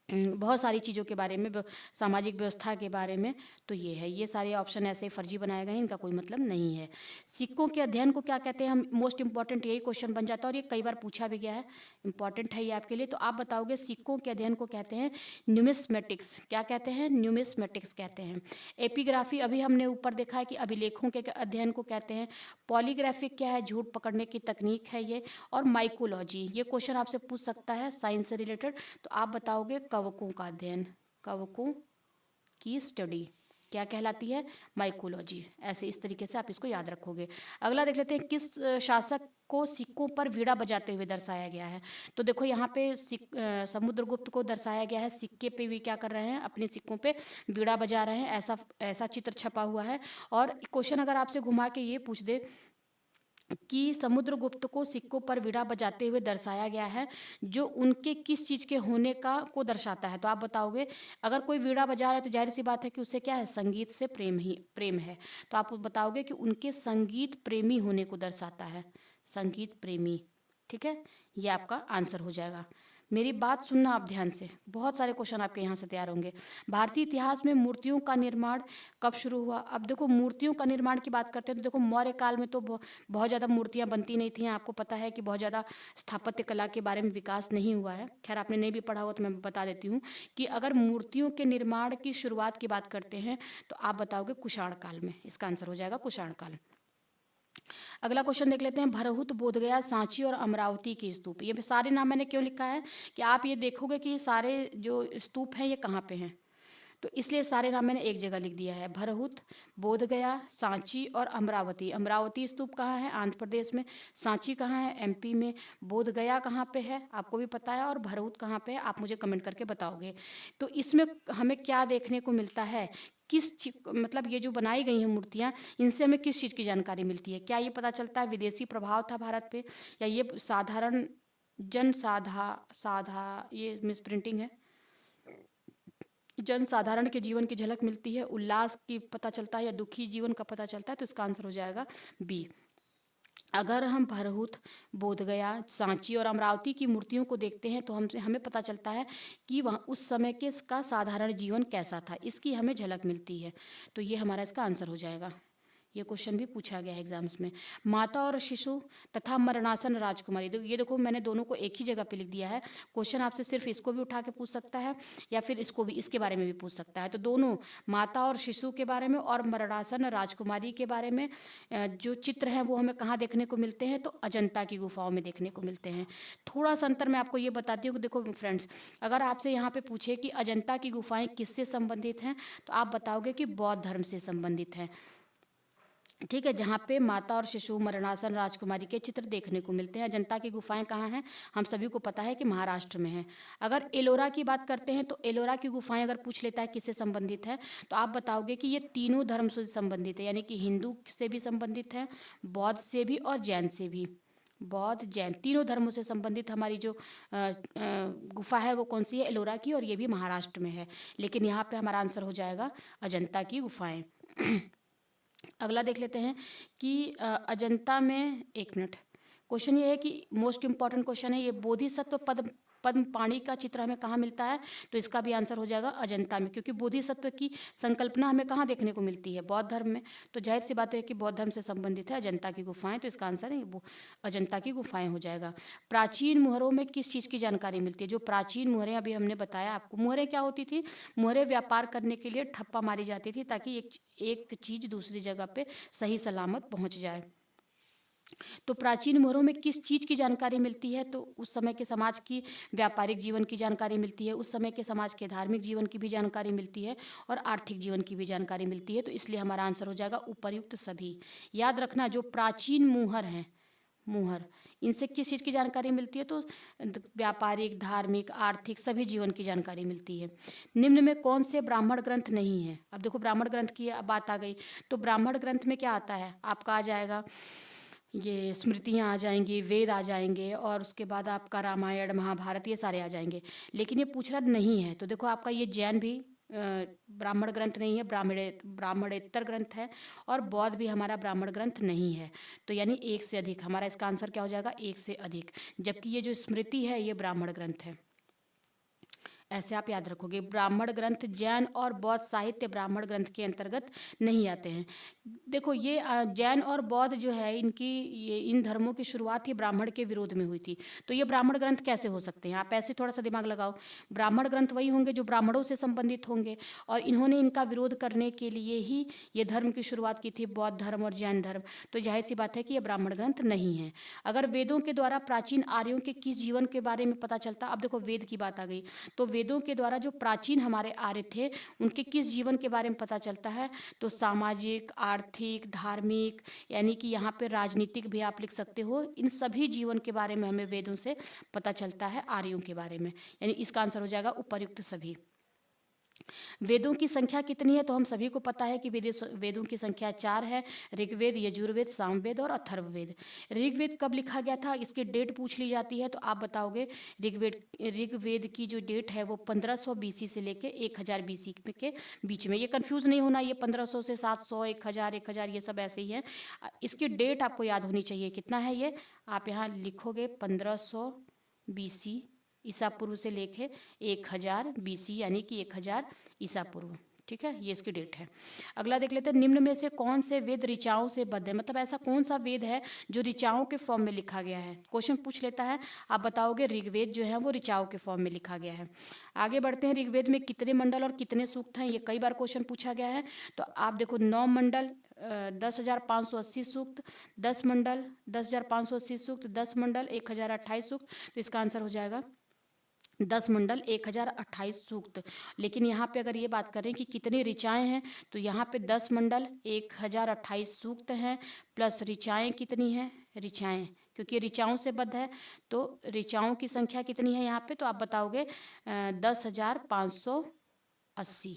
बहुत सारी चीज़ों के बारे में, सामाजिक व्यवस्था के बारे में। तो ये है, ये सारे ऑप्शन ऐसे फर्जी बनाए गए हैं, इनका कोई मतलब नहीं है। सिक्कों के अध्ययन को क्या कहते हैं, हम मोस्ट इंपॉर्टेंट यही क्वेश्चन बन जाता है, और ये कई बार पूछा भी गया है, इंपॉर्टेंट है ये आपके लिए। तो आप बताओगे सिक्कों के अध्ययन को कहते हैं न्यूमिस्मेटिक्स। क्या कहते हैं, न्यूमिस्मेटिक्स कहते हैं। एपिग्राफी अभी हमने ऊपर देखा है कि अभिलेखों के अध्ययन को कहते हैं। पॉलीग्राफिक क्या है, झूठ पकड़ने की तकनीक है ये। और माइकोलॉजी, ये क्वेश्चन आपसे पूछ सकता है साइंस से रिलेटेड, तो आप बताओगे कवकों का अध्ययन, कवकों की स्टडी क्या कहलाती है, माइकोलॉजी। ऐसे इस तरीके से आप इसको याद रखोगे। अगला देख लेते हैं, किस शासक को सिक्कों पर वीणा बजाते हुए दर्शाया गया है। तो देखो यहाँ पे समुद्रगुप्त को दर्शाया गया है, सिक्के पे भी क्या कर रहे हैं, अपने सिक्कों पे वीणा बजा रहे हैं, ऐसा ऐसा चित्र छपा हुआ है। और क्वेश्चन अगर आपसे घुमा के ये पूछ दे कि समुद्रगुप्त को सिक्कों पर वीणा बजाते हुए दर्शाया गया है, जो उनके किस चीज़ के होने का को दर्शाता है, तो आप बताओगे, अगर कोई वीणा बजा रहा है तो जाहिर सी बात है कि उसे क्या है, संगीत से प्रेम है, तो आप बताओगे कि उनके संगीत प्रेमी होने को दर्शाता है, संगीत प्रेमी। ठीक है, ये आपका आंसर हो जाएगा। मेरी बात सुनना आप ध्यान से, बहुत सारे क्वेश्चन आपके यहाँ से तैयार होंगे। भारतीय इतिहास में मूर्तियों का निर्माण कब शुरू हुआ। अब देखो मूर्तियों का निर्माण की बात करते हैं तो देखो मौर्य काल में तो बहुत ज़्यादा मूर्तियाँ बनती नहीं थी। आपको पता है कि बहुत ज़्यादा स्थापत्य कला के बारे में विकास नहीं हुआ है। खैर आपने नहीं भी पढ़ा होगा तो मैं बता देती हूँ कि अगर मूर्तियों के निर्माण की शुरुआत की बात करते हैं तो आप बताओगे कुषाण काल में, इसका आंसर हो जाएगा कुषाण काल। अगला क्वेश्चन देख लेते हैं। भरहुत, बोधगया, सांची और अमरावती के स्तूप, ये सारे नाम मैंने क्यों लिखा है कि आप ये देखोगे कि ये सारे जो स्तूप हैं ये कहाँ पे हैं, तो इसलिए सारे नाम मैंने एक जगह लिख दिया है। भरहुत, बोधगया, सांची और अमरावती। अमरावती स्तूप कहाँ है? आंध्र प्रदेश में। सांची कहाँ है? एमपी में। बोधगया कहाँ पे है? आपको भी पता है। और भरहुत कहाँ पे है? आप मुझे कमेंट करके बताओगे। तो इसमें हमें क्या देखने को मिलता है, मतलब ये जो बनाई गई हैं मूर्तियाँ, इनसे हमें किस चीज़ की जानकारी मिलती है? क्या ये पता चलता है विदेशी प्रभाव था भारत पे, या ये साधारण जन साधा ये मिस प्रिंटिंग है, जन साधारण के जीवन की झलक मिलती है, उल्लास की पता चलता है, या दुखी जीवन का पता चलता है? तो इसका आंसर हो जाएगा बी। अगर हम भरहुत, बोधगया, सांची और अमरावती की मूर्तियों को देखते हैं तो हमें पता चलता है कि वहाँ उस समय के का साधारण जीवन कैसा था, इसकी हमें झलक मिलती है। तो ये हमारा इसका आंसर हो जाएगा। ये क्वेश्चन भी पूछा गया है एग्जाम्स में। माता और शिशु तथा मरणासन राजकुमारी, ये देखो मैंने दोनों को एक ही जगह पे लिख दिया है। क्वेश्चन आपसे सिर्फ इसको भी उठा के पूछ सकता है, या फिर इसको भी, इसके बारे में भी पूछ सकता है। तो दोनों, माता और शिशु के बारे में और मरणासन राजकुमारी के बारे में जो चित्र हैं वो हमें कहाँ देखने को मिलते हैं? तो अजंता की गुफाओं में देखने को मिलते हैं। थोड़ा सा अंतर मैं आपको ये बताती हूँ कि देखो फ्रेंड्स, अगर आपसे यहाँ पे पूछे कि अजंता की गुफाएं किससे संबंधित हैं, तो आप बताओगे कि बौद्ध धर्म से संबंधित हैं। ठीक है, जहाँ पे माता और शिशु, मरणासन राजकुमारी के चित्र देखने को मिलते हैं। अजंता की गुफाएं कहाँ हैं? हम सभी को पता है कि महाराष्ट्र में है। अगर एलोरा की बात करते हैं तो एलोरा की गुफाएं अगर पूछ लेता है किससे संबंधित है, तो आप बताओगे कि ये तीनों धर्म से संबंधित है, यानी कि हिंदू से भी संबंधित है, बौद्ध से भी और जैन से भी। बौद्ध, जैन तीनों धर्मों से संबंधित हमारी जो गुफा है वो कौन सी है? एलोरा की, और ये भी महाराष्ट्र में है। लेकिन यहाँ पे हमारा आंसर हो जाएगा अजंता की गुफाएं। अगला देख लेते हैं कि अजंता में, एक मिनट, क्वेश्चन ये है कि मोस्ट इंपॉर्टेंट क्वेश्चन है ये, बोधिसत्व पद्म पाणी का चित्र हमें कहाँ मिलता है? तो इसका भी आंसर हो जाएगा अजंता में, क्योंकि बोधिसत्व की संकल्पना हमें कहाँ देखने को मिलती है? बौद्ध धर्म में। तो जाहिर सी बात है कि बौद्ध धर्म से संबंधित है अजंता की गुफाएं, तो इसका आंसर है वो अजंता की गुफाएं हो जाएगा। प्राचीन मुहरों में किस चीज़ की जानकारी मिलती है? जो प्राचीन मुहरें अभी हमने बताया आपको, मुहरें क्या होती थी? मुहरें व्यापार करने के लिए ठप्पा मारी जाती थी, ताकि एक चीज़ दूसरी जगह पे सही सलामत पहुंच जाए। तो प्राचीन मुहरों में किस चीज़ की जानकारी मिलती है? तो उस समय के समाज की व्यापारिक जीवन की जानकारी मिलती है, उस समय के समाज के धार्मिक जीवन की भी जानकारी मिलती है, और आर्थिक जीवन की भी जानकारी मिलती है। तो इसलिए हमारा आंसर हो जाएगा उपर्युक्त सभी। याद रखना, जो प्राचीन मुहर हैं, मुहर, इनसे किस चीज़ की जानकारी मिलती है? तो व्यापारिक, धार्मिक, आर्थिक सभी जीवन की जानकारी मिलती है। निम्न में कौन से ब्राह्मण ग्रंथ नहीं है? अब देखो ब्राह्मण ग्रंथ की बात आ गई, तो ब्राह्मण ग्रंथ में क्या आता है? आपका आ जाएगा ये स्मृतियाँ आ जाएंगी, वेद आ जाएंगे, और उसके बाद आपका रामायण, महाभारत, ये सारे आ जाएंगे। लेकिन ये पूछ रहा नहीं है, तो देखो आपका ये जैन भी ब्राह्मण ग्रंथ नहीं है, ब्राह्मणेतर ग्रंथ है, और बौद्ध भी हमारा ब्राह्मण ग्रंथ नहीं है। तो यानी एक से अधिक, हमारा इसका आंसर क्या हो जाएगा? एक से अधिक। जबकि ये जो स्मृति है ये ब्राह्मण ग्रंथ है। ऐसे आप याद रखोगे। ब्राह्मण ग्रंथ जैन और बौद्ध साहित्य ब्राह्मण ग्रंथ के अंतर्गत नहीं आते हैं। देखो ये जैन और बौद्ध जो है, ये इन धर्मों की शुरुआत ही ब्राह्मण के विरोध में हुई थी। तो ये ब्राह्मण ग्रंथ कैसे हो सकते हैं? आप ऐसे थोड़ा सा दिमाग लगाओ। ब्राह्मण ग्रंथ वही होंगे जो ब्राह्मणों से संबंधित होंगे, और इन्होंने इनका विरोध करने के लिए ही ये धर्म की शुरुआत की थी, बौद्ध धर्म और जैन धर्म। तो जाहिर सी बात है कि ये ब्राह्मण ग्रंथ नहीं है। अगर वेदों के द्वारा प्राचीन आर्यों के किस जीवन के बारे में पता चलता, अब देखो वेद की बात आ गई, तो वेदों के द्वारा जो प्राचीन हमारे आर्य थे उनके किस जीवन के बारे में पता चलता है? तो सामाजिक, आर्थिक, धार्मिक, यानी कि यहाँ पे राजनीतिक भी आप लिख सकते हो, इन सभी जीवन के बारे में हमें वेदों से पता चलता है, आर्यों के बारे में। यानी इसका आंसर हो जाएगा उपर्युक्त सभी। वेदों की संख्या कितनी है? तो हम सभी को पता है कि वेदों की संख्या 4 है। ऋग्वेद, यजुर्वेद, सामवेद और अथर्ववेद। ऋग्वेद कब लिखा गया था, इसकी डेट पूछ ली जाती है, तो आप बताओगे ऋग्वेद की जो डेट है वो 1500 बीसी से लेके 1000 बीसी के बीच में। ये कंफ्यूज नहीं होना, ये 1500 से 700, 1000 ये सब ऐसे ही है। इसकी डेट आपको याद होनी चाहिए, कितना है ये, आप यहाँ लिखोगे 1500 बीसी ईसा पूर्व से लेके 1000 बीसी, यानी कि 1000 ईसा पूर्व। ठीक है, ये इसकी डेट है। अगला देख लेते हैं, निम्न में से कौन से वेद ऋचाओं से बद्ध है? मतलब ऐसा कौन सा वेद है जो ऋचाओं के फॉर्म में लिखा गया है? क्वेश्चन पूछ लेता है, आप बताओगे ऋग्वेद जो है वो ऋचाओं के फॉर्म में लिखा गया है। आगे बढ़ते हैं, ऋग्वेद में कितने मंडल और कितने सूक्त हैं? ये कई बार क्वेश्चन पूछा गया है। तो आप देखो 9 मंडल 10,580 सूक्त, 10 मंडल, 10,580 सूक्त, 10 मंडल, 1,028 सूक्त। तो इसका आंसर हो जाएगा 10 मंडल 1,028 सूक्त। लेकिन यहाँ पे अगर ये बात करें कि कितनी ऋचाएँ हैं, तो यहाँ पे 10 मंडल 1,028 सूक्त हैं, प्लस ऋचाएँ कितनी हैं, ऋचाएँ, क्योंकि ऋचाओं से बद्ध है, तो ऋचाओं की संख्या कितनी है यहाँ पे, तो आप बताओगे 10,580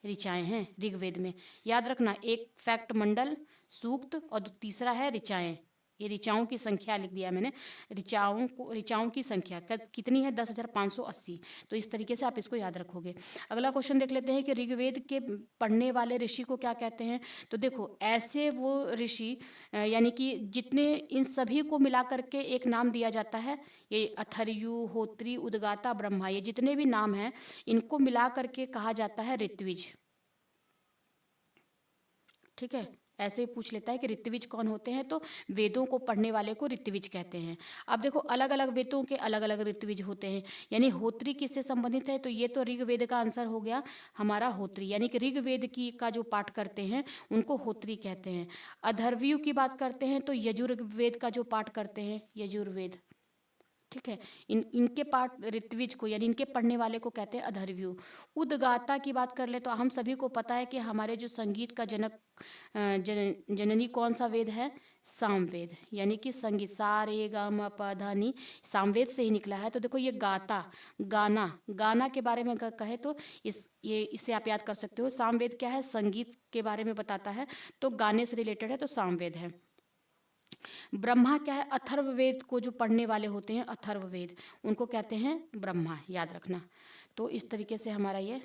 ऋचाएँ हैं ऋग्वेद में। याद रखना, एक फैक्ट मंडल, सूक्त, और तीसरा है ऋचाएँ। ये ऋचाओं की संख्या लिख दिया मैंने, ऋचाओं की संख्या कितनी है, 10,580। तो इस तरीके से आप इसको याद रखोगे। अगला क्वेश्चन देख लेते हैं कि ऋग्वेद के पढ़ने वाले ऋषि को क्या कहते हैं। तो देखो, ऐसे वो ऋषि यानी कि जितने इन सभी को मिला करके एक नाम दिया जाता है, ये अथर्यु, होत्री, उदगाता, ब्रह्मा, ये जितने भी नाम हैं इनको मिला करके कहा जाता है ऋत्विज। ठीक है, ऐसे ही पूछ लेता है कि ऋत्विज कौन होते हैं, तो वेदों को पढ़ने वाले को ऋत्विज कहते हैं। अब देखो, अलग अलग वेदों के अलग अलग ऋत्विज होते हैं। यानी होत्री किससे संबंधित है, तो ये तो ऋग्वेद का आंसर हो गया हमारा होत्री, यानी कि ऋग्वेद की का जो पाठ करते हैं उनको होत्री कहते हैं। अथर्वयु की बात करते हैं तो यजुर्वेद का जो पाठ करते हैं, यजुर्वेद। ठीक है, इनके पाठ ऋत्विज को यानी इनके पढ़ने वाले को कहते हैं अथर्वयु। उदगाता की बात कर ले तो हम सभी को पता है कि हमारे जो संगीत का जननी कौन सा वेद है, सामवेद। यानी कि संगीत सा रे गा म प ध नि सामवेद से ही निकला है। तो देखो, ये गाता, गाना के बारे में कहे तो इससे आप याद कर सकते हो। सामवेद क्या है, संगीत के बारे में बताता है, तो गाने से रिलेटेड है, तो सामवेद है। ब्रह्मा क्या है, अथर्ववेद को जो पढ़ने वाले होते हैं, अथर्ववेद, उनको कहते हैं ब्रह्मा, याद रखना। तो इस तरीके से हमारा ये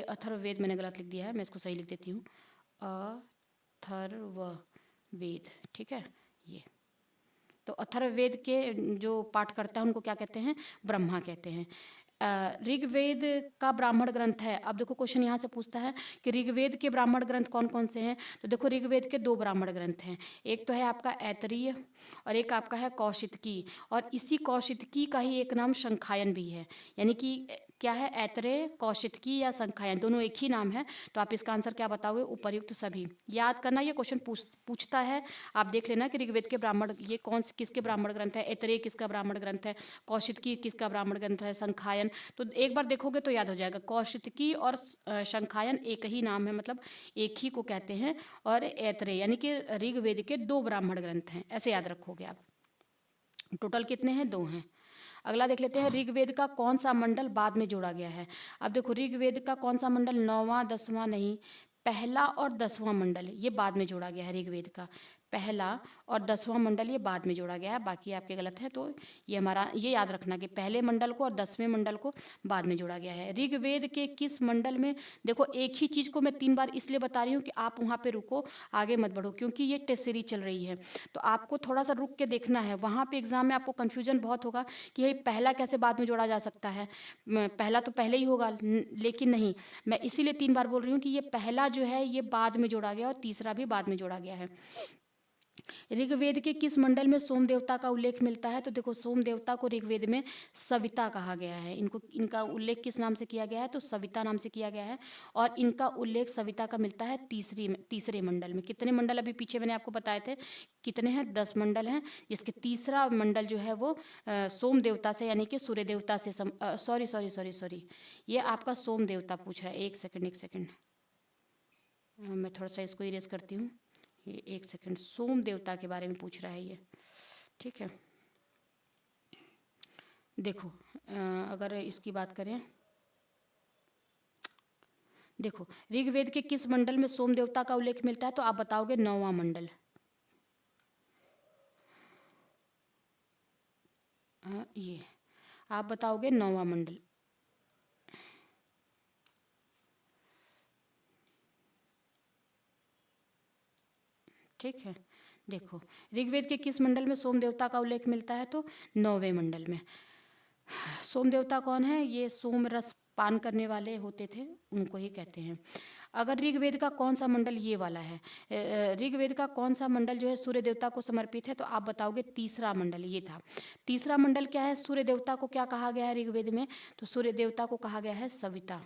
अथर्ववेद मैंने गलत लिख दिया है, मैं इसको सही लिख देती हूँ, अथर्ववेद। ठीक है, ये तो अथर्ववेद के जो पाठ करता है उनको क्या कहते हैं, ब्रह्मा कहते हैं। ऋग्वेद का ब्राह्मण ग्रंथ है। अब देखो, क्वेश्चन यहाँ से पूछता है कि ऋग्वेद के ब्राह्मण ग्रंथ कौन कौन से हैं। तो देखो, ऋग्वेद के 2 ब्राह्मण ग्रंथ हैं, एक तो है आपका ऐतरेय और एक आपका है कौशितकी। और इसी कौशितकी का ही एक नाम शंखायन भी है। यानी कि क्या है, ऐतरेय, कौशितकी या शंखायन, दोनों एक ही नाम है। तो आप इसका आंसर क्या बताओगे, उपर्युक्त सभी। याद करना, ये क्वेश्चन पूछता है, आप देख लेना कि ऋग्वेद के ब्राह्मण ये किसके ब्राह्मण ग्रंथ है, ऐतरेय किसका ब्राह्मण ग्रंथ है, कौशितकी किसका ब्राह्मण ग्रंथ है, शंखायन। तो एक बार देखोगे तो याद हो जाएगा, कौशितकी और शंखायन एक ही नाम है, मतलब एक ही को कहते हैं। और ऐतरेय यानी कि ऋग्वेद के 2 ब्राह्मण ग्रंथ हैं, ऐसे याद रखोगे आप। टोटल कितने हैं, 2 हैं। अगला देख लेते हैं, ऋग्वेद का कौन सा मंडल बाद में जोड़ा गया है। अब देखो, ऋग्वेद का कौन सा मंडल, 9वां 10वां नहीं, पहला और 10वां मंडल ये बाद में जोड़ा गया है। ऋग्वेद का पहला और 10वां मंडल ये बाद में जोड़ा गया है, बाकी आपके गलत है। तो ये हमारा, ये याद रखना कि पहले मंडल को और 10वें मंडल को बाद में जोड़ा गया है। ऋग्वेद के किस मंडल में, देखो एक ही चीज़ को मैं 3 बार इसलिए बता रही हूँ कि आप वहाँ पे रुको, आगे मत बढ़ो, क्योंकि ये टेस्ट सीरीज चल रही है। तो आपको थोड़ा सा रुक के देखना है, वहाँ पे एग्जाम में आपको कन्फ्यूजन बहुत होगा कि ये पहला कैसे बाद में जोड़ा जा सकता है, पहला तो पहले ही होगा। लेकिन नहीं, मैं इसीलिए 3 बार बोल रही हूँ कि ये पहला जो है ये बाद में जोड़ा गया और तीसरा भी बाद में जोड़ा गया है। ऋग्वेद के किस मंडल में सोम देवता का उल्लेख मिलता है। तो देखो, सोम देवता को ऋग्वेद में सविता कहा गया है। इनका उल्लेख किस नाम से किया गया है, तो सविता नाम से किया गया है। और इनका उल्लेख सविता का मिलता है तीसरे मंडल में। कितने मंडल अभी पीछे मैंने आपको बताए थे, कितने हैं, 10 मंडल हैं, जिसके तीसरा मंडल जो है वो सोम देवता से यानी कि सूर्य देवता से सॉरी, ये आपका सोम देवता पूछ रहा है। एक सेकंड, मैं थोड़ा सा इसको इरेज करती हूँ। ये एक सेकंड, सोम देवता के बारे में पूछ रहा है ये। ठीक है, देखो, अगर इसकी बात करें, देखो ऋग्वेद के किस मंडल में सोम देवता का उल्लेख मिलता है, तो आप बताओगे 9वां मंडल। ये आप बताओगे 9वां मंडल। ठीक है, देखो ऋग्वेद के किस मंडल में सोम देवता का उल्लेख मिलता है, तो 9वें मंडल में। सोम देवता कौन है, ये सोम रस पान करने वाले होते थे, उनको ही कहते हैं। अगर ऋग्वेद का कौन सा मंडल, ये वाला है, ऋग्वेद का कौन सा मंडल जो है सूर्य देवता को समर्पित है, तो आप बताओगे तीसरा मंडल, ये था। तीसरा मंडल क्या है, सूर्य देवता को क्या कहा गया है ऋग्वेद में, तो सूर्य देवता को कहा गया है सविता।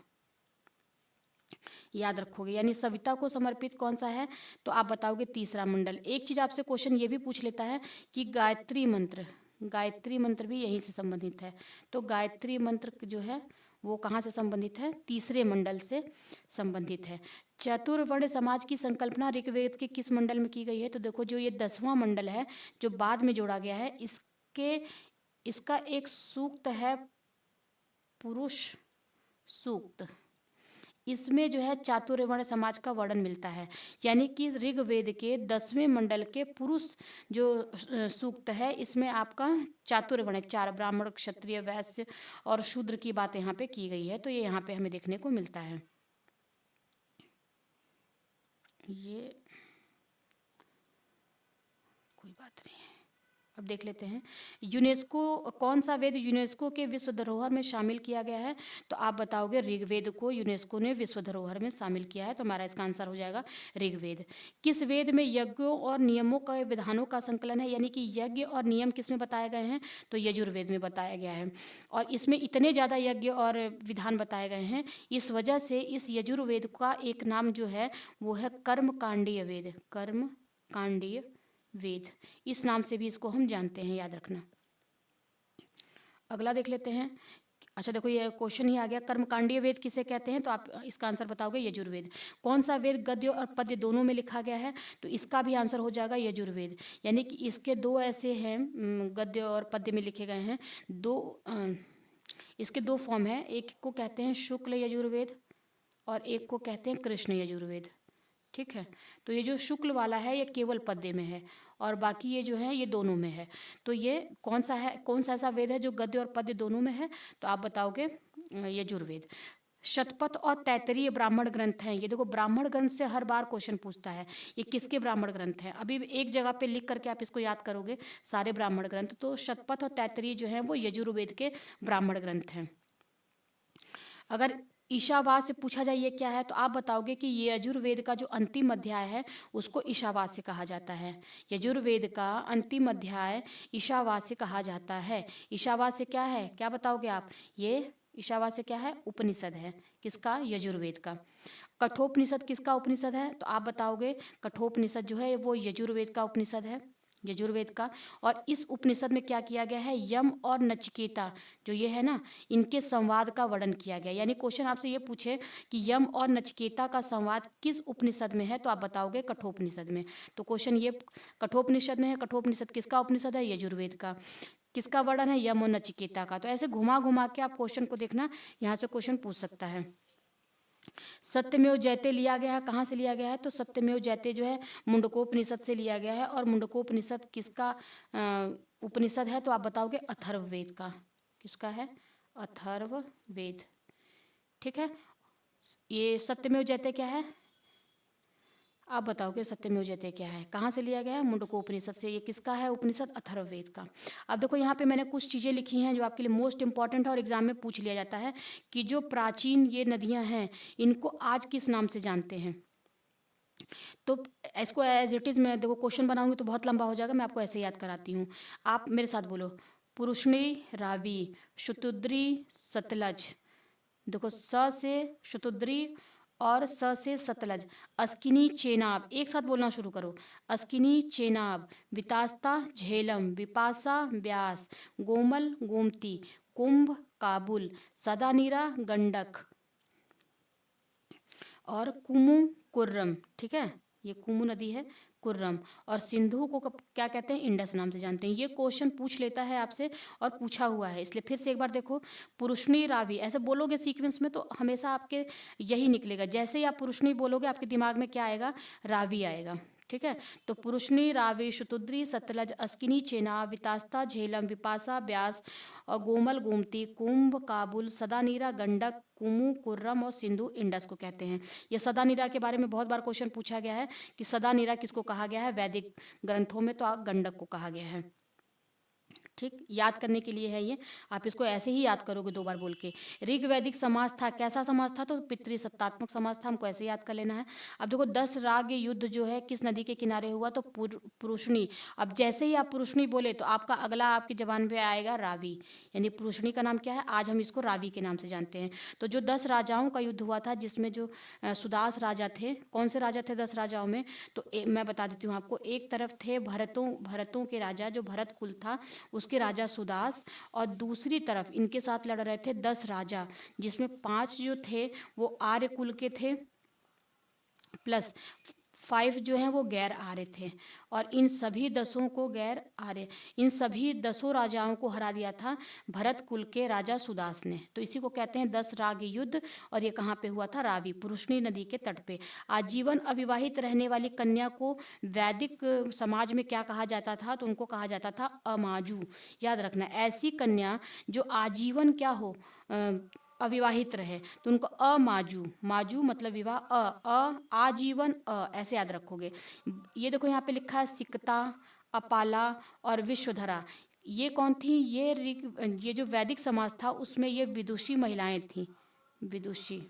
याद रखोगे। यानी सविता को समर्पित कौन सा है, तो आप बताओगे तीसरा मंडल। एक चीज आपसे क्वेश्चन ये भी पूछ लेता है कि गायत्री मंत्र भी यहीं से संबंधित है। तो गायत्री मंत्र जो है वो कहाँ से संबंधित है, तीसरे मंडल से संबंधित है। चतुर्वर्ण समाज की संकल्पना ऋग्वेद के किस मंडल में की गई है, तो देखो जो ये 10वां मंडल है जो बाद में जोड़ा गया है, इसका एक सूक्त है पुरुष सूक्त। इसमें जो है चातुर्वर्ण समाज का वर्णन मिलता है। यानी कि ऋग्वेद के 10वें मंडल के पुरुष जो सूक्त है, इसमें आपका चातुर्वर्ण, चार ब्राह्मण, क्षत्रिय, वैश्य और शूद्र की बात यहाँ पे की गई है। तो ये यहाँ पे हमें देखने को मिलता है। ये कोई बात नहीं है, अब देख लेते हैं यूनेस्को, कौन सा वेद यूनेस्को के विश्व धरोहर में शामिल किया गया है, तो आप बताओगे ऋग्वेद को यूनेस्को ने विश्व धरोहर में शामिल किया है। तो हमारा इसका आंसर हो जाएगा ऋग्वेद। किस वेद में यज्ञों और नियमों का विधानों का संकलन है, यानी कि यज्ञ और नियम किस में बताए गए हैं, तो यजुर्वेद में बताया गया है। और इसमें इतने ज़्यादा यज्ञ और विधान बताए गए हैं, इस वजह से इस यजुर्वेद का एक नाम जो है वो है कर्मकांडीय वेद। कर्मकांडीय वेद, इस नाम से भी इसको हम जानते हैं, याद रखना। अगला देख लेते हैं। अच्छा देखो ये क्वेश्चन ही आ गया, कर्मकांडीय वेद किसे कहते हैं, तो आप इसका आंसर बताओगे यजुर्वेद। कौन सा वेद गद्य और पद्य दोनों में लिखा गया है, तो इसका भी आंसर हो जाएगा यजुर्वेद। यानी कि इसके दो ऐसे हैं, गद्य और पद्य में लिखे गए हैं इसके दो फॉर्म हैं, एक को कहते हैं शुक्ल यजुर्वेद और एक को कहते हैं कृष्ण यजुर्वेद। ठीक है, तो ये जो शुक्ल वाला है ये केवल पद्य में है और बाकी ये जो है ये दोनों में है। तो ये कौन सा ऐसा वेद है जो गद्य और पद्य दोनों में है, तो आप बताओगे यजुर्वेद। शतपथ और तैत्तरीय ब्राह्मण ग्रंथ हैं। ये देखो ब्राह्मण ग्रंथ से हर बार क्वेश्चन पूछता है, ये किसके ब्राह्मण ग्रंथ हैं। अभी एक जगह पे लिख करके आप इसको याद करोगे सारे ब्राह्मण ग्रंथ। तो शतपथ और तैत्तरीय जो है वो यजुर्वेद के ब्राह्मण ग्रंथ हैं। अगर ईशावास्य पूछा जाए ये क्या है, तो आप बताओगे कि ये यजुर्वेद का जो अंतिम अध्याय है उसको ईशावास्य कहा जाता है। यजुर्वेद का अंतिम अध्याय ईशावास्य कहा जाता है। ईशावास्य क्या है, क्या बताओगे आप, ये ईशावास्य क्या है, उपनिषद है। किसका, यजुर्वेद का। कठोपनिषद किसका उपनिषद है, तो आप बताओगे कठोपनिषद जो है वो यजुर्वेद का उपनिषद है, यजुर्वेद का। और इस उपनिषद में क्या किया गया है, यम और नचिकेता जो ये है ना, इनके संवाद का वर्णन किया गया। यानी क्वेश्चन आपसे ये पूछे कि यम और नचिकेता का संवाद किस उपनिषद में है, तो आप बताओगे कठोपनिषद में। तो क्वेश्चन ये कठोपनिषद में है। कठोपनिषद किसका उपनिषद है, यजुर्वेद का। किसका वर्णन है, यम और नचिकेता का। तो ऐसे घुमा घुमा के आप क्वेश्चन को देखना, यहाँ से क्वेश्चन पूछ सकता है। सत्यमेव जयते लिया गया है, कहाँ से लिया गया है, तो सत्यमेव जयते जो है मुंडकोपनिषद से लिया गया है। और मुंडकोपनिषद किसका उपनिषद है, तो आप बताओगे अथर्ववेद का। किसका है, अथर्ववेद। ठीक है, ये सत्यमेव जयते क्या है, आप बताओगे सत्यमेव जयते क्या है, कहाँ से लिया गया है, मुंडकोपनिषद से। ये किसका है उपनिषद, अथर्ववेद का। अब देखो यहाँ पे मैंने कुछ चीज़ें लिखी हैं जो आपके लिए मोस्ट इंपॉर्टेंट है और एग्जाम में पूछ लिया जाता है कि जो प्राचीन ये नदियाँ हैं इनको आज किस नाम से जानते हैं। तो इसको एज इट इज़ मैं देखो क्वेश्चन बनाऊंगी तो बहुत लंबा हो जाएगा, मैं आपको ऐसे याद कराती हूँ। आप मेरे साथ बोलो, पुरुषणी, रावी, शतुद्री, सतलज। देखो स से शतुद्री और स से सतलज। अस्किनी, चेनाब, एक साथ बोलना शुरू करो। अस्किनी, चेनाब, वितास्ता, झेलम, विपासा, व्यास, गोमल, गोमती, कुंभ, काबुल, सदानीरा, गंडक और कुमु, कुर्रम। ठीक है, ये कुमु नदी है, कुर्रम। और सिंधु को क्या कहते हैं, इंडस नाम से जानते हैं। ये क्वेश्चन पूछ लेता है आपसे और पूछा हुआ है, इसलिए फिर से एक बार देखो। पुरुषनी, रावी, ऐसे बोलोगे सीक्वेंस में तो हमेशा आपके यही निकलेगा। जैसे ही आप पुरुषनी बोलोगे आपके दिमाग में क्या आएगा, रावी आएगा। ठीक है, तो पुरुषनी, रावी, शतुद्री, सतलज, अस्किनी, चेनाब, वितास्ता, झेलम, विपासा, ब्यास और गोमल, गोमती, कुंभ, काबुल, सदानीरा, गंडक, कुमु, कुर्रम और सिंधु इंडस को कहते हैं। ये सदानीरा के बारे में बहुत बार क्वेश्चन पूछा गया है कि सदानीरा किसको कहा गया है, वैदिक ग्रंथों में तो गंडक को कहा गया है। ठीक, याद करने के लिए है ये। आप इसको ऐसे ही याद करोगे 2 बार बोल के। ऋग्वैदिक समाज था, कैसा समाज था? तो पितृसत्तात्मक समाज था, हमको ऐसे याद कर लेना है। अब देखो 10 राग युद्ध जो है किस नदी के किनारे हुआ? तो पुरुषनी। अब जैसे ही आप पुरुषनी बोले तो आपका अगला आपकी ज़बान पे आएगा रावी, यानी पुरुषनी का नाम क्या है? आज हम इसको रावी के नाम से जानते हैं। तो जो 10 राजाओं का युद्ध हुआ था जिसमें जो सुदास राजा थे, कौन से राजा थे 10 राजाओं में? तो मैं बता देती हूँ आपको। एक तरफ थे भरतों के राजा, जो भरत कुल था उसके राजा सुदास, और दूसरी तरफ इनके साथ लड़ रहे थे 10 राजा, जिसमें 5 जो थे वो आर्य कुल के थे, प्लस 5 जो हैं वो गैर आर्य थे। और इन सभी 10 को गैर आर्य, इन सभी 10 राजाओं को हरा दिया था भरत कुल के राजा सुदास ने। तो इसी को कहते हैं 10 राग युद्ध। और ये कहाँ पे हुआ था? रावी, पुरुषनी नदी के तट पे। आजीवन अविवाहित रहने वाली कन्या को वैदिक समाज में क्या कहा जाता था? तो उनको कहा जाता था अमाजू। याद रखना, ऐसी कन्या जो आजीवन क्या हो, अविवाहित रहे, तो उनको अमाजू, माजू मतलब विवाह, आजीवन, ऐसे याद रखोगे। ये देखो यहाँ पे लिखा है सिकता, अपाला और विश्वधरा। ये कौन थी? ये जो वैदिक समाज था उसमें ये विदुषी महिलाएं थीं। विदुषी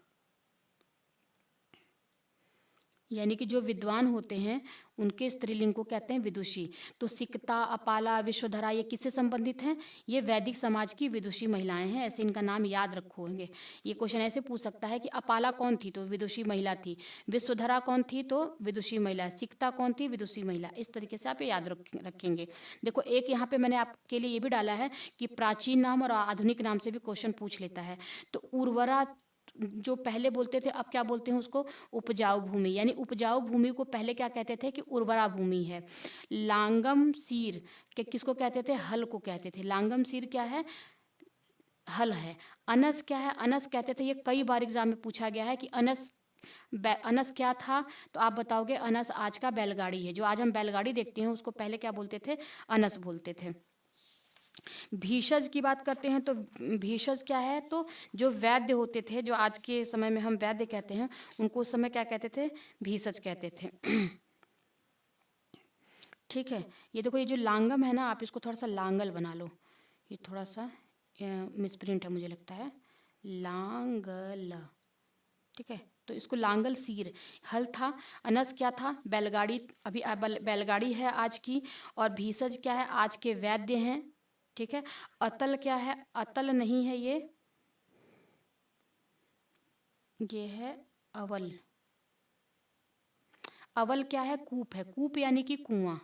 यानी कि जो विद्वान होते हैं उनके स्त्रीलिंग को कहते हैं विदुषी। तो सिकता, अपाला, विश्वधरा ये किससे संबंधित हैं? ये वैदिक समाज की विदुषी महिलाएं हैं, ऐसे इनका नाम याद रखोगे। ये क्वेश्चन ऐसे पूछ सकता है कि अपाला कौन थी? तो विदुषी महिला थी। विश्वधरा कौन थी? तो विदुषी महिला। सिकता कौन थी? विदुषी महिला। इस तरीके से आप याद रखेंगे। देखो एक यहाँ पे मैंने आपके लिए ये भी डाला है कि प्राचीन नाम और आधुनिक नाम से भी क्वेश्चन पूछ लेता है। तो उर्वरा जो पहले बोलते थे, अब क्या बोलते हैं उसको? उपजाऊ भूमि। यानी उपजाऊ भूमि को पहले क्या कहते थे? कि उर्वरा भूमि है। लांगम सीर किसको कहते थे? हल को कहते थे। लांगम सीर क्या है? हल है। अनस क्या है? अनस कहते थे, ये कई बार एग्जाम में पूछा गया है कि अनस क्या था? तो आप बताओगे अनस आज का बैलगाड़ी है। जो आज हम बैलगाड़ी देखते हैं उसको पहले क्या बोलते थे? अनस बोलते थे। भीषज की बात करते हैं तो भीषज क्या है? तो जो वैद्य होते थे, जो आज के समय में हम वैद्य कहते हैं, उनको उस समय क्या कहते थे? भीषज कहते थे। ठीक है, ये देखो ये जो लांगम है ना, आप इसको थोड़ा सा लांगल बना लो। ये थोड़ा सा मिसप्रिंट है मुझे लगता है, लांगल। ठीक है, तो इसको लांगल सीर। हल था। अनस क्या था? बैलगाड़ी। अभी बैलगाड़ी है आज की। और भीषज क्या है? आज के वैद्य हैं। ठीक है, अतल क्या है? अतल नहीं है ये है अवल। अवल क्या है? कूप है। कूप यानी कि कुआं।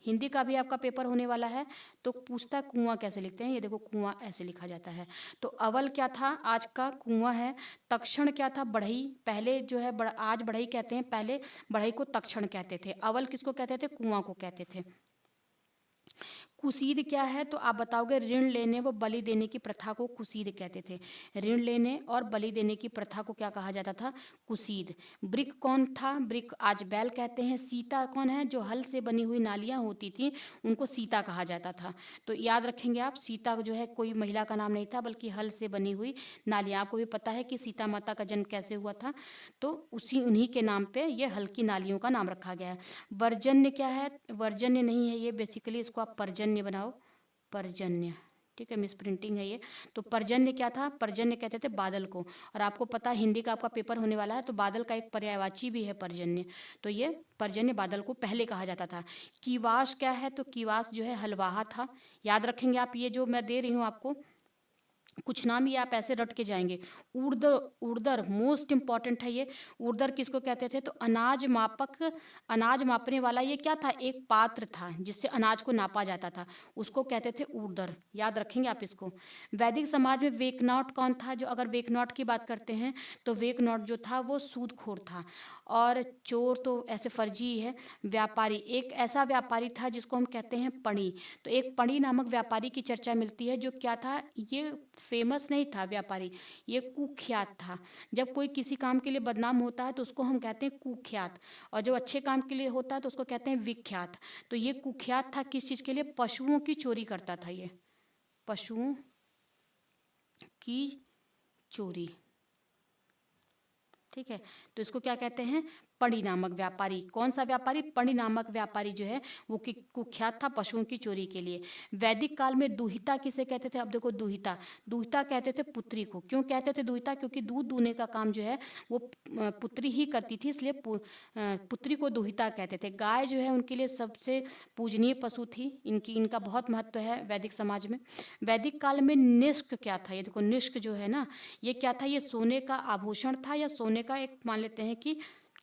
हिंदी का भी आपका पेपर होने वाला है तो पूछता है कुआं कैसे लिखते हैं। ये देखो कुआं ऐसे लिखा जाता है। तो अवल क्या था? आज का कुआं है। तक्षण क्या था? बढ़ई। पहले जो है आज बढ़ई कहते हैं, पहले बढ़ई को तक्षण कहते थे। अवल किसको कहते थे? कुआं को कहते थे। कुसीद क्या है? तो आप बताओगे ऋण लेने व बलि देने की प्रथा को कुसीद कहते थे। ऋण लेने और बलि देने की प्रथा को क्या कहा जाता था? कुसीद। ब्रिक कौन था? ब्रिक आज बैल कहते हैं। सीता कौन है? जो हल से बनी हुई नालियाँ होती थी उनको सीता कहा जाता था। तो याद रखेंगे आप, सीता जो है कोई महिला का नाम नहीं था बल्कि हल से बनी हुई नालियाँ। आपको भी पता है कि सीता माता का जन्म कैसे हुआ था, तो उन्हीं के नाम पे ये हल की नालियों का नाम रखा गया है। वर्जन्य क्या है? वर्जन्य नहीं है ये, बेसिकली इसको आप पर्जन्य बनाओ। पर्जन्य। ठीक है, मिस प्रिंटिंग है ये। तो पर्जन्य क्या था? पर्जन्य कहते थे बादल को। और आपको पता है हिंदी का आपका पेपर होने वाला है तो बादल का एक पर्यायवाची भी है पर्जन्य। तो ये पर्जन्य बादल को पहले कहा जाता था। कीवास क्या है? तो कीवास जो है हलवाहा था। याद रखेंगे आप, ये जो मैं दे रही हूँ आपको कुछ नाम ये आप ऐसे रट के जाएंगे। उर्दर, उर्दर मोस्ट इंपॉर्टेंट है ये। उर्दर किसको कहते थे? तो अनाज मापक, अनाज मापने वाला ये क्या था? एक पात्र था जिससे अनाज को नापा जाता था, उसको कहते थे उर्दर। याद रखेंगे आप इसको। वैदिक समाज में वेकनॉट कौन था? जो अगर वेकनॉट की बात करते हैं तो वेकनॉट जो था वो सूदखोर था। और चोर तो ऐसे फर्जी ही है। व्यापारी, एक ऐसा व्यापारी था जिसको हम कहते हैं पणी। तो एक पणी नामक व्यापारी की चर्चा मिलती है जो क्या था? ये फेमस नहीं था व्यापारी, ये कुख्यात था। जब कोई किसी काम के लिए बदनाम होता है तो उसको हम कहते हैं कुख्यात, और जो अच्छे काम के लिए होता है तो उसको कहते हैं विख्यात। तो ये कुख्यात था किस चीज़ के लिए? पशुओं की चोरी करता था ये, पशुओं की चोरी। ठीक है, तो इसको क्या कहते हैं? पणि नामक व्यापारी। कौन सा व्यापारी? पणि नामक व्यापारी जो है वो कुख्यात था पशुओं की चोरी के लिए। वैदिक काल में दुहिता किसे कहते थे? अब देखो दुहिता, दुहिता कहते थे पुत्री को। क्यों कहते थे दुहिता? क्योंकि दूध दूहने का काम जो है वो पुत्री ही करती थी, इसलिए पुत्री को दुहिता कहते थे। गाय जो है उनके लिए सबसे पूजनीय पशु थी, इनका बहुत महत्व है वैदिक समाज में। वैदिक काल में निष्क क्या था? ये देखो निष्क जो है ना, ये क्या था? ये सोने का आभूषण था या सोने का एक मान लेते हैं कि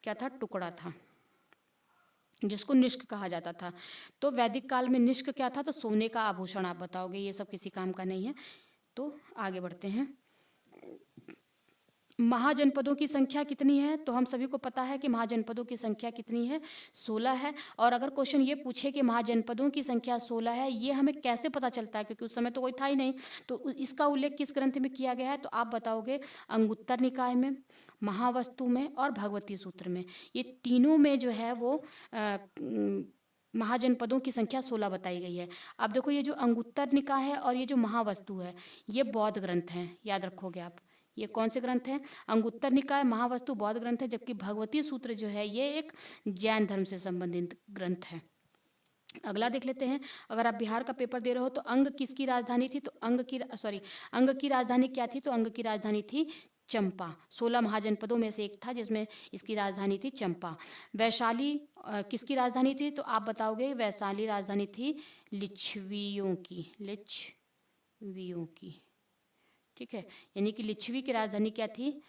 क्या था, टुकड़ा था, जिसको निष्क कहा जाता था। तो वैदिक काल में निष्क क्या था? तो सोने का आभूषण। आप बताओगे, ये सब किसी काम का नहीं है। तो आगे बढ़ते हैं। महाजनपदों की संख्या कितनी है? तो हम सभी को पता है कि महाजनपदों की संख्या कितनी है? 16 है। और अगर क्वेश्चन ये पूछे कि महाजनपदों की संख्या 16 है, ये हमें कैसे पता चलता है? क्योंकि उस समय तो कोई था ही नहीं। तो इसका उल्लेख किस ग्रंथ में किया गया है? तो आप बताओगे अंगुत्तर निकाय में, महावस्तु में और भगवती सूत्र में। ये तीनों में जो है वो महाजनपदों की संख्या 16 बताई गई है। अब देखो ये जो अंगुत्तर निकाय है और ये जो महावस्तु है, ये बौद्ध ग्रंथ हैं, याद रखोगे आप। ये कौन से ग्रंथ हैं? अंगुत्तर निकाय, महावस्तु बौद्ध ग्रंथ है, जबकि भगवती सूत्र जो है ये एक जैन धर्म से संबंधित ग्रंथ है। अगला देख लेते हैं। अगर आप बिहार का पेपर दे रहे हो तो अंग किसकी राजधानी थी? तो अंग की राजधानी क्या थी? तो अंग की राजधानी थी चंपा। 16 महाजनपदों में से एक था जिसमें इसकी राजधानी थी चंपा। वैशाली किसकी राजधानी थी? तो आप बताओगे वैशाली राजधानी थी लिच्छवियों की। ठीक है, यानी कि लिच्छवी की राजधानी क्या थी?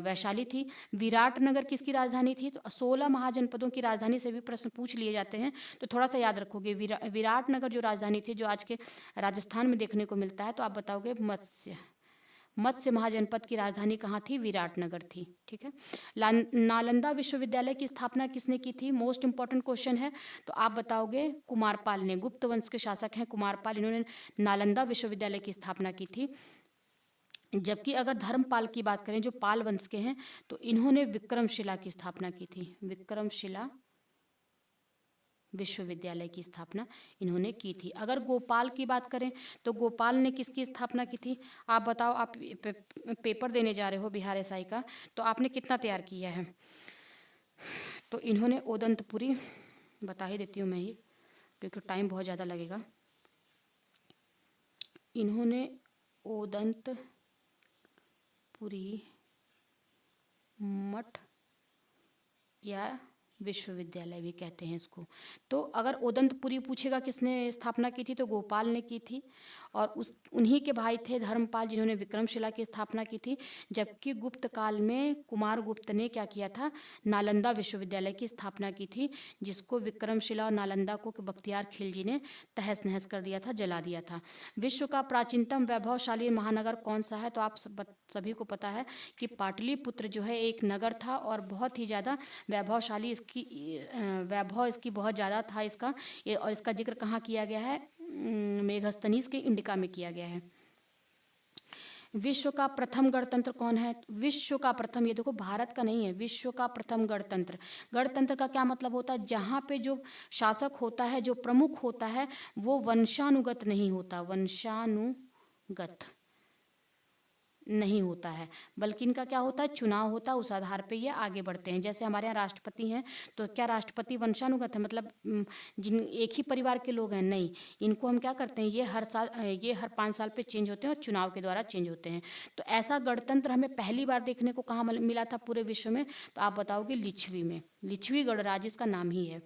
वैशाली थी। विराटनगर किसकी राजधानी थी? तो 16 महाजनपदों की राजधानी से भी प्रश्न पूछ लिए जाते हैं, तो थोड़ा सा याद रखोगे। विराटनगर जो राजधानी थी, जो आज के राजस्थान में देखने को मिलता है, तो आप बताओगे मत्स्य महाजनपद की राजधानी कहाँ थी? विराटनगर थी। ठीक है। नालंदा विश्वविद्यालय की स्थापना किसने की थी? मोस्ट इंपॉर्टेंट क्वेश्चन है। तो आप बताओगे कुमारपाल ने। गुप्त वंश के शासक हैं कुमारपाल, इन्होंने नालंदा विश्वविद्यालय की स्थापना की थी। जबकि अगर धर्मपाल की बात करें, जो पाल वंश के हैं, तो इन्होंने विक्रमशिला की स्थापना की थी। विक्रमशिला विश्वविद्यालय की स्थापना इन्होंने की थी। अगर गोपाल की बात करें तो गोपाल ने किसकी स्थापना की थी? आप बताओ, आप पेपर देने जा रहे हो बिहार एसआई का, तो आपने कितना तैयार किया है? तो इन्होंने ओदंतपुरी, बता ही देती हूँ मैं ये, क्योंकि टाइम बहुत ज़्यादा लगेगा। इन्होंने ओदंतपुरी मठ या विश्वविद्यालय भी कहते हैं इसको। तो अगर ओदंतपुरी पूछेगा किसने स्थापना की थी, तो गोपाल ने की थी, और उन्हीं के भाई थे धर्मपाल, जिन्होंने विक्रमशिला की स्थापना की थी। जबकि गुप्त काल में कुमार गुप्त ने क्या किया था? नालंदा विश्वविद्यालय की स्थापना की थी, जिसको विक्रमशिला और नालंदा को बख्तियार खिलजी ने तहस नहस कर दिया था, जला दिया था। विश्व का प्राचीनतम वैभवशाली महानगर कौन सा है? तो आप सभी को पता है कि पाटलिपुत्र जो है एक नगर था, और बहुत ही ज़्यादा वैभवशाली, वैभव इसकी बहुत ज़्यादा था इसका। और इसका जिक्र कहाँ किया गया है? मेघस्तनीज के इंडिका में किया गया है। विश्व का प्रथम गणतंत्र कौन है? विश्व का प्रथम, ये देखो भारत का नहीं है, विश्व का प्रथम गणतंत्र। गणतंत्र का क्या मतलब होता है? जहाँ पे जो शासक होता है, जो प्रमुख होता है, वो वंशानुगत नहीं होता, वंशानुगत नहीं होता है, बल्कि इनका क्या होता है? चुनाव होता है, उस आधार पे ये आगे बढ़ते हैं। जैसे हमारे यहाँ राष्ट्रपति हैं, तो क्या राष्ट्रपति वंशानुगत है? मतलब जिन एक ही परिवार के लोग हैं? नहीं, इनको हम क्या करते हैं, ये हर 5 साल पे चेंज होते हैं और चुनाव के द्वारा चेंज होते हैं। तो ऐसा गणतंत्र हमें पहली बार देखने को कहाँ मिला था पूरे विश्व में? तो आप बताओगे लिच्छवी में। लिच्छवी गणराज्य इसका नाम ही है,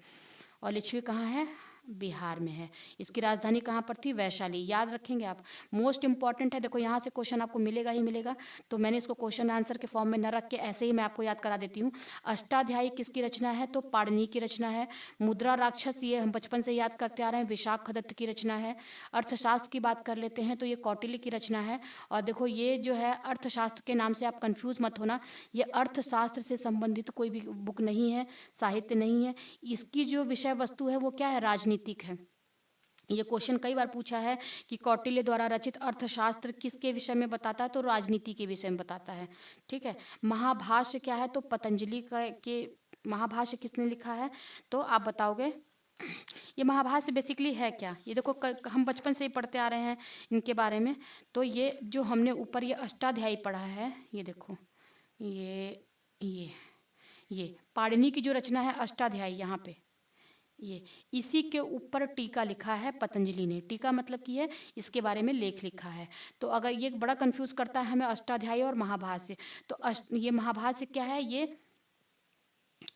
और लिच्छवी कहाँ है? बिहार में है। इसकी राजधानी कहाँ पर थी? वैशाली। याद रखेंगे आप, मोस्ट इंपॉर्टेंट है। देखो यहाँ से क्वेश्चन आपको मिलेगा ही मिलेगा, तो मैंने इसको क्वेश्चन आंसर के फॉर्म में न रख के ऐसे ही मैं आपको याद करा देती हूँ। अष्टाध्यायी किसकी रचना है? तो पाणिनि की रचना है। मुद्रा राक्षस, ये हम बचपन से याद करते आ रहे हैं, विशाखदत्त की रचना है। अर्थशास्त्र की बात कर लेते हैं तो ये कौटिल्य की रचना है। और देखो ये जो है अर्थशास्त्र के नाम से आप कंफ्यूज मत होना, ये अर्थशास्त्र से संबंधित कोई भी बुक नहीं है, साहित्य नहीं है। इसकी जो विषय वस्तु है वो क्या है? राजनीतिक है। ये क्वेश्चन कई बार पूछा है कि कौटिल्य द्वारा रचित अर्थशास्त्र किसके विषय में बताता है? तो राजनीति के विषय में बताता है। ठीक है। महाभाष्य क्या है? तो पतंजलि के महाभाष्य किसने लिखा है? तो आप बताओगे ये महाभाष्य बेसिकली है क्या? ये देखो हम बचपन से ही पढ़ते आ रहे हैं इनके बारे में। तो ये जो हमने ऊपर ये अष्टाध्यायी पढ़ा है, ये देखो, ये ये पाणिनि की जो रचना है अष्टाध्यायी, यहाँ पे ये इसी के ऊपर टीका लिखा है पतंजलि ने। टीका मतलब कि है इसके बारे में लेख लिखा है। तो अगर ये बड़ा कंफ्यूज करता है हमें अष्टाध्यायी और महाभाष्य, तो ये महाभाष्य क्या है, ये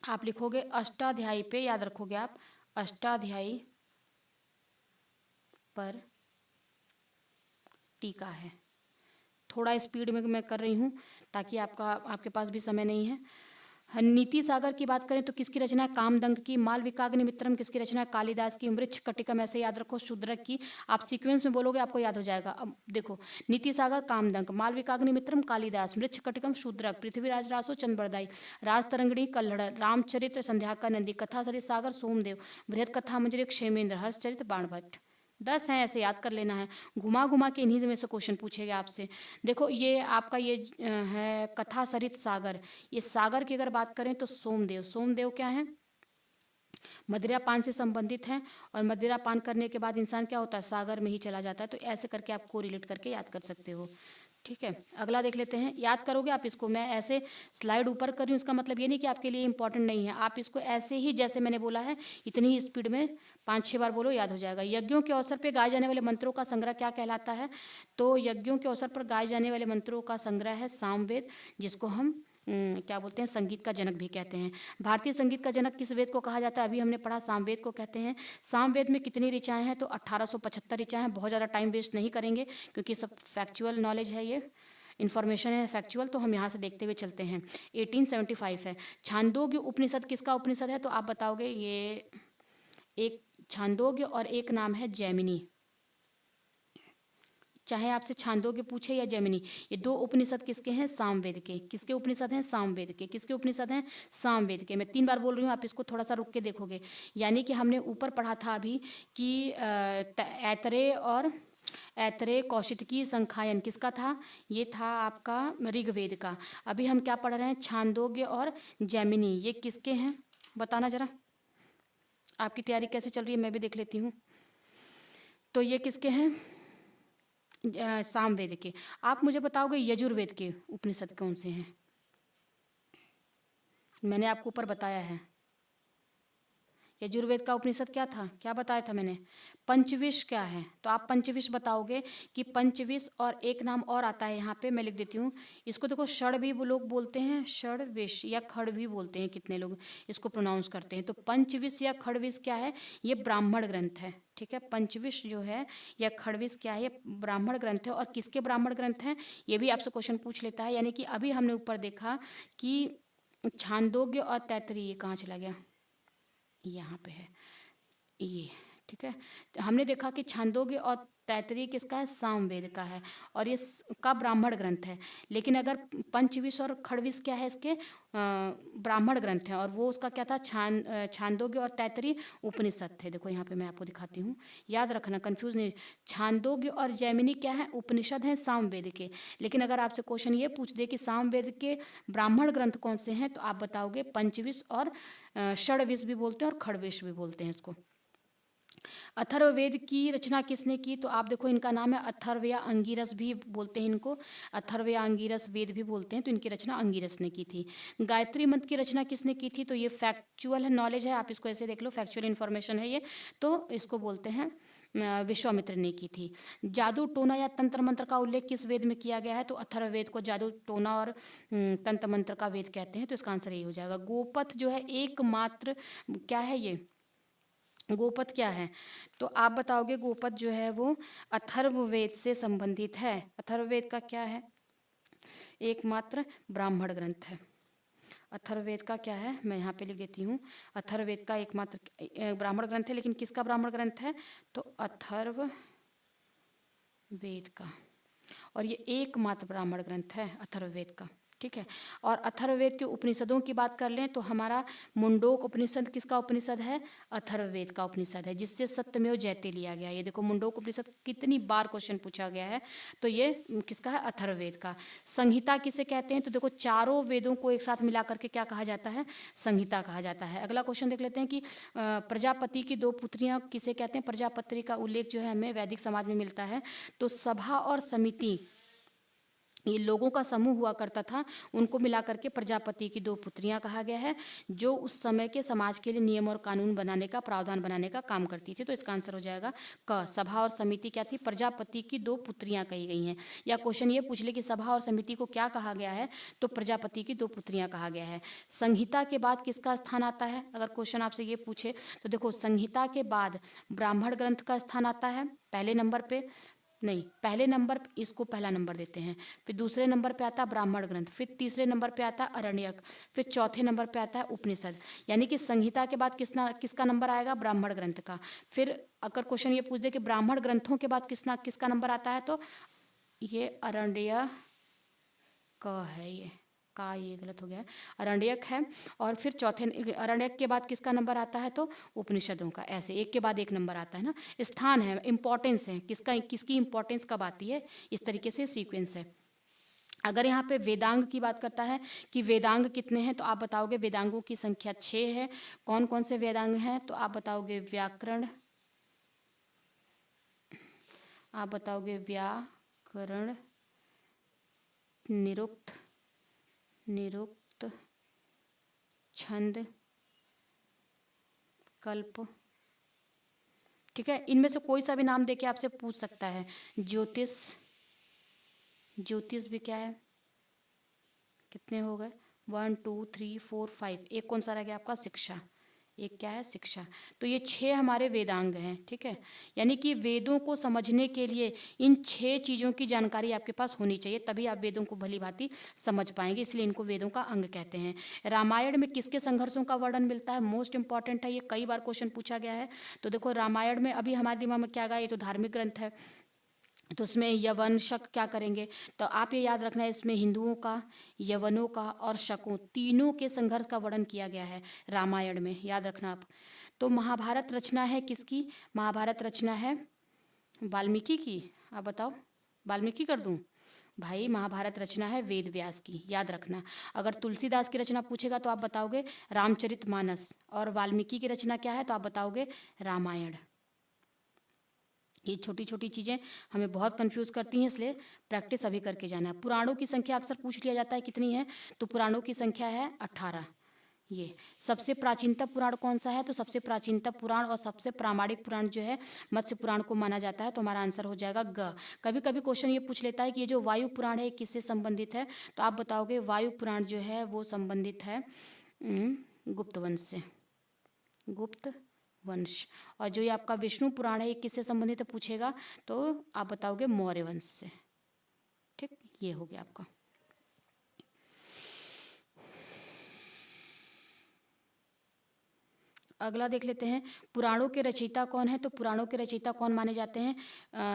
आप लिखोगे अष्टाध्यायी पे, याद रखोगे आप अष्टाध्यायी पर टीका है। थोड़ा स्पीड में मैं कर रही हूँ ताकि आपके पास भी समय नहीं है। नीति सागर की बात करें तो किसकी रचना है, कामदंग की। मालविकाग्निमित्रम किसकी रचना है, कालिदास की। मृच्छ कटिकम ऐसे याद रखो, शूद्रक की। आप सीक्वेंस में बोलोगे आपको याद हो जाएगा। अब देखो, नीति सागर कामदंग, मालविकाग्निमित्रम कालिदास, मृच्छ कटिकम शूद्रक, पृथ्वीराज रासो चंद्रबरदाई, राजतरंगिणी कल्हड़, रामचरित्र संध्याकर नंदी, कथा सरित सागर सोमदेव, बृहद कथा मंजरी क्षेमेंद्र, हर्षचरित बाणभट्ट। 10 हैं, ऐसे याद कर लेना है। घुमा घुमा के इन्हीं में से क्वेश्चन पूछेगा आपसे। देखो ये आपका ये है कथा सरित सागर। ये सागर की अगर बात करें तो सोमदेव। सोमदेव क्या है, मदिरा पान से संबंधित हैं, और मदिरा पान करने के बाद इंसान क्या होता है, सागर में ही चला जाता है। तो ऐसे करके आप कोरिलेट करके याद कर सकते हो। ठीक है, अगला देख लेते हैं। याद करोगे आप इसको, मैं ऐसे स्लाइड ऊपर कर रही हूँ, इसका मतलब ये नहीं कि आपके लिए इंपॉर्टेंट नहीं है। आप इसको ऐसे ही जैसे मैंने बोला है इतनी ही स्पीड में 5-6 बार बोलो, याद हो जाएगा। यज्ञों के अवसर पर गाए जाने वाले मंत्रों का संग्रह क्या कहलाता है, तो यज्ञों के अवसर पर गाए जाने वाले मंत्रों का संग्रह है सामवेद, जिसको हम क्या बोलते हैं, संगीत का जनक भी कहते हैं। भारतीय संगीत का जनक किस वेद को कहा जाता है, अभी हमने पढ़ा सामवेद को कहते हैं। सामवेद में कितनी ऋचाएं हैं, तो 1875 ऋचाएं हैं। बहुत ज़्यादा टाइम वेस्ट नहीं करेंगे क्योंकि सब फैक्चुअल नॉलेज है, ये इन्फॉर्मेशन है फैक्चुअल, तो हम यहाँ से देखते हुए चलते हैं। 1875 है। छांदोग्य उपनिषद किसका उपनिषद है, तो आप बताओगे, ये एक छांदोग्य और एक नाम है जैमिनी। चाहे आपसे छांदोग्य पूछे या जैमिनी, ये दो उपनिषद किसके हैं, सामवेद के। किसके उपनिषद हैं, सामवेद के। किसके उपनिषद हैं, सामवेद के। मैं 3 बार बोल रही हूँ, आप इसको थोड़ा सा रुक के देखोगे। यानी कि हमने ऊपर पढ़ा था अभी कि ऐतरेय कौशिकी संखायन किसका था, ये था आपका ऋग्वेद का। अभी हम क्या पढ़ रहे हैं, छांदोग्य और जैमिनी, ये किसके हैं बताना जरा। आपकी तैयारी कैसे चल रही है मैं भी देख लेती हूँ। तो ये किसके हैं, सामवेद के। आप मुझे बताओगे यजुर्वेद के उपनिषद कौन से हैं, मैंने आपको ऊपर बताया है। यजुर्वेद का उपनिषद क्या था, क्या बताया था मैंने, पंचविश क्या है, तो आप पंचविश बताओगे कि पंचविश, और एक नाम और आता है यहाँ पे, मैं लिख देती हूँ इसको। देखो षड भी लोग बोलते हैं, षडविश या खड़ भी बोलते हैं, कितने लोग इसको प्रोनाउंस करते हैं। तो पंचविश या खड़विश क्या है, ये ब्राह्मण ग्रंथ है। ठीक है, पंचविश जो है या खड़विश क्या है, ये ब्राह्मण ग्रंथ है। और किसके ब्राह्मण ग्रंथ हैं, ये भी आपसे क्वेश्चन पूछ लेता है। यानी कि अभी हमने ऊपर देखा कि छांदोग्य और तैत्तरीय, ये कहाँ चला गया, यहाँ पे है ये। ठीक है, तो हमने देखा कि छांदोग्य और तैत्तरीय किसका है, सामवेद का है, और ये का ब्राह्मण ग्रंथ है। लेकिन अगर पंचविश और खड़विश क्या है, इसके ब्राह्मण ग्रंथ हैं, और वो उसका क्या था, छांदोग्य और तैत्तरीय उपनिषद थे। देखो यहाँ पे मैं आपको दिखाती हूँ, याद रखना, कंफ्यूज नहीं। छांदोग्य और जैमिनी क्या है, उपनिषद हैं सामवेद के। लेकिन अगर आपसे क्वेश्चन ये पूछ दे कि सामवेद के ब्राह्मण ग्रंथ कौन से हैं, तो आप बताओगे पंचविश और षडविश भी बोलते हैं और खड़विश भी बोलते हैं इसको। अथर्ववेद की रचना किसने की, तो आप देखो इनका नाम है अथर्व या अंगिरस भी बोलते हैं इनको, अथर्व या अंगिरस वेद भी बोलते हैं। तो इनकी रचना अंगिरस ने की थी। गायत्री मंत्र की रचना किसने की थी, तो ये फैक्चुअल नॉलेज है, आप इसको ऐसे देख लो, फैक्चुअल इन्फॉर्मेशन है ये। तो इसको बोलते हैं विश्वामित्र ने की थी। जादू टोना या तंत्र मंत्र का उल्लेख किस वेद में किया गया है, तो अथर्ववेद को जादू टोना और तंत्र मंत्र का वेद कहते हैं। तो इसका आंसर यही हो जाएगा। गोपथ जो है एकमात्र क्या है, ये गोपथ क्या है, तो आप बताओगे गोपथ जो है वो अथर्ववेद से संबंधित है। अथर्ववेद का क्या है, एकमात्र ब्राह्मण ग्रंथ है। अथर्ववेद का क्या है, मैं यहाँ पे लिख देती हूँ, अथर्ववेद का एकमात्र ब्राह्मण ग्रंथ है। लेकिन किसका ब्राह्मण ग्रंथ है, तो अथर्ववेद का, और ये एकमात्र ब्राह्मण ग्रंथ है अथर्ववेद का। ठीक है, और अथर्ववेद के उपनिषदों की बात कर लें तो हमारा मुंडोक उपनिषद किसका उपनिषद है, अथर्ववेद का उपनिषद है, जिससे सत्यमेव जयते लिया गया। ये देखो मुंडोक उपनिषद कितनी बार क्वेश्चन पूछा गया है, तो ये किसका है, अथर्ववेद का। संहिता किसे कहते हैं, तो देखो चारों वेदों को एक साथ मिला करके क्या कहा जाता है, संहिता कहा जाता है। अगला क्वेश्चन देख लेते हैं कि प्रजापति की 2 पुत्रियां किसे कहते हैं। प्रजापति का उल्लेख जो है हमें वैदिक समाज में मिलता है। तो सभा और समिति ये लोगों का समूह हुआ करता था, उनको मिला करके प्रजापति की दो पुत्रियां कहा गया है, जो उस समय के समाज के लिए नियम और कानून बनाने का, प्रावधान बनाने का काम करती थी। तो इसका आंसर हो जाएगा क। सभा और समिति क्या थी? प्रजापति की दो पुत्रियां कही गई हैं। या क्वेश्चन ये पूछ ले कि सभा और समिति को क्या कहा गया है, तो प्रजापति की दो पुत्रियां कहा गया है। संहिता के बाद किसका स्थान आता है? अगर क्वेश्चन आपसे ये पूछे तो देखो, संहिता के बाद ब्राह्मण ग्रंथ का स्थान आता है पहले नंबर पे। नहीं, पहले नंबर, इसको पहला नंबर देते हैं, फिर दूसरे नंबर पे आता है ब्राह्मण ग्रंथ, फिर तीसरे नंबर पे आता है अरण्यक, फिर चौथे नंबर पे आता है उपनिषद। यानी कि संहिता के बाद किसका नंबर आएगा? ब्राह्मण ग्रंथ का। फिर अगर क्वेश्चन ये पूछ दे कि ब्राह्मण ग्रंथों के बाद किसका नंबर आता है, तो ये अरण्य का है, ये गलत हो गया है, अरण्यक है। और फिर चौथे अरण्यक के बाद किसका नंबर आता है? तो उपनिषदों का। ऐसे एक के बाद एक नंबर आता है ना, स्थान है, इंपॉर्टेंस है, किसकी इंपॉर्टेंस कब आती है, इस तरीके से सीक्वेंस है। अगर यहाँ पे वेदांग की बात करता है कि वेदांग कितने हैं, तो आप बताओगे वेदांगों की संख्या 6 है। कौन कौन से वेदांग हैं? तो आप बताओगे व्याकरण, निरुक्त, छंद, कल्प। ठीक है, इनमें से कोई सा भी नाम देके आपसे पूछ सकता है। ज्योतिष भी क्या है? कितने हो गए? 1 2 3 4 5। एक कौन सा रह गया आपका? शिक्षा। एक क्या है? शिक्षा। तो ये 6 हमारे वेदांग हैं। ठीक है, यानी कि वेदों को समझने के लिए इन 6 चीज़ों की जानकारी आपके पास होनी चाहिए, तभी आप वेदों को भली भांति समझ पाएंगे, इसलिए इनको वेदों का अंग कहते हैं। रामायण में किसके संघर्षों का वर्णन मिलता है? मोस्ट इंपॉर्टेंट है, ये कई बार क्वेश्चन पूछा गया है। तो देखो, रामायण में अभी हमारे दिमाग में क्या आ गया? ये तो धार्मिक ग्रंथ है, तो उसमें यवन शक क्या करेंगे? तो आप ये याद रखना है, इसमें हिंदुओं का, यवनों का और शकों, तीनों के संघर्ष का वर्णन किया गया है रामायण में, याद रखना आप। तो महाभारत रचना है किसकी? महाभारत रचना है वाल्मीकि की। आप बताओ, वाल्मीकि कर दूं? भाई, महाभारत रचना है वेद व्यास की, याद रखना। अगर तुलसीदास की रचना पूछेगा तो आप बताओगे रामचरितमानस, और वाल्मीकि की रचना क्या है, तो आप बताओगे रामायण। ये छोटी छोटी चीज़ें हमें बहुत कंफ्यूज करती हैं, इसलिए प्रैक्टिस अभी करके जाना है। पुराणों की संख्या अक्सर पूछ लिया जाता है कितनी है, तो पुराणों की संख्या है 18। ये सबसे प्राचीनतम पुराण कौन सा है? तो सबसे प्राचीनतम पुराण और सबसे प्रामाणिक पुराण जो है मत्स्य पुराण को माना जाता है, तो हमारा आंसर हो जाएगा ग। कभी कभी क्वेश्चन ये पूछ लेता है कि ये जो वायु पुराण है किससे संबंधित है, तो आप बताओगे वायु पुराण जो है वो संबंधित है गुप्त वंश से, गुप्त वंश। और जो ये आपका विष्णु पुराण है ये किससे संबंधित है पूछेगा, तो आप बताओगे मौर्य वंश से। ठीक, ये हो गया आपका। अगला देख लेते हैं, पुराणों के रचयिता कौन है? तो पुराणों के रचयिता कौन माने जाते हैं?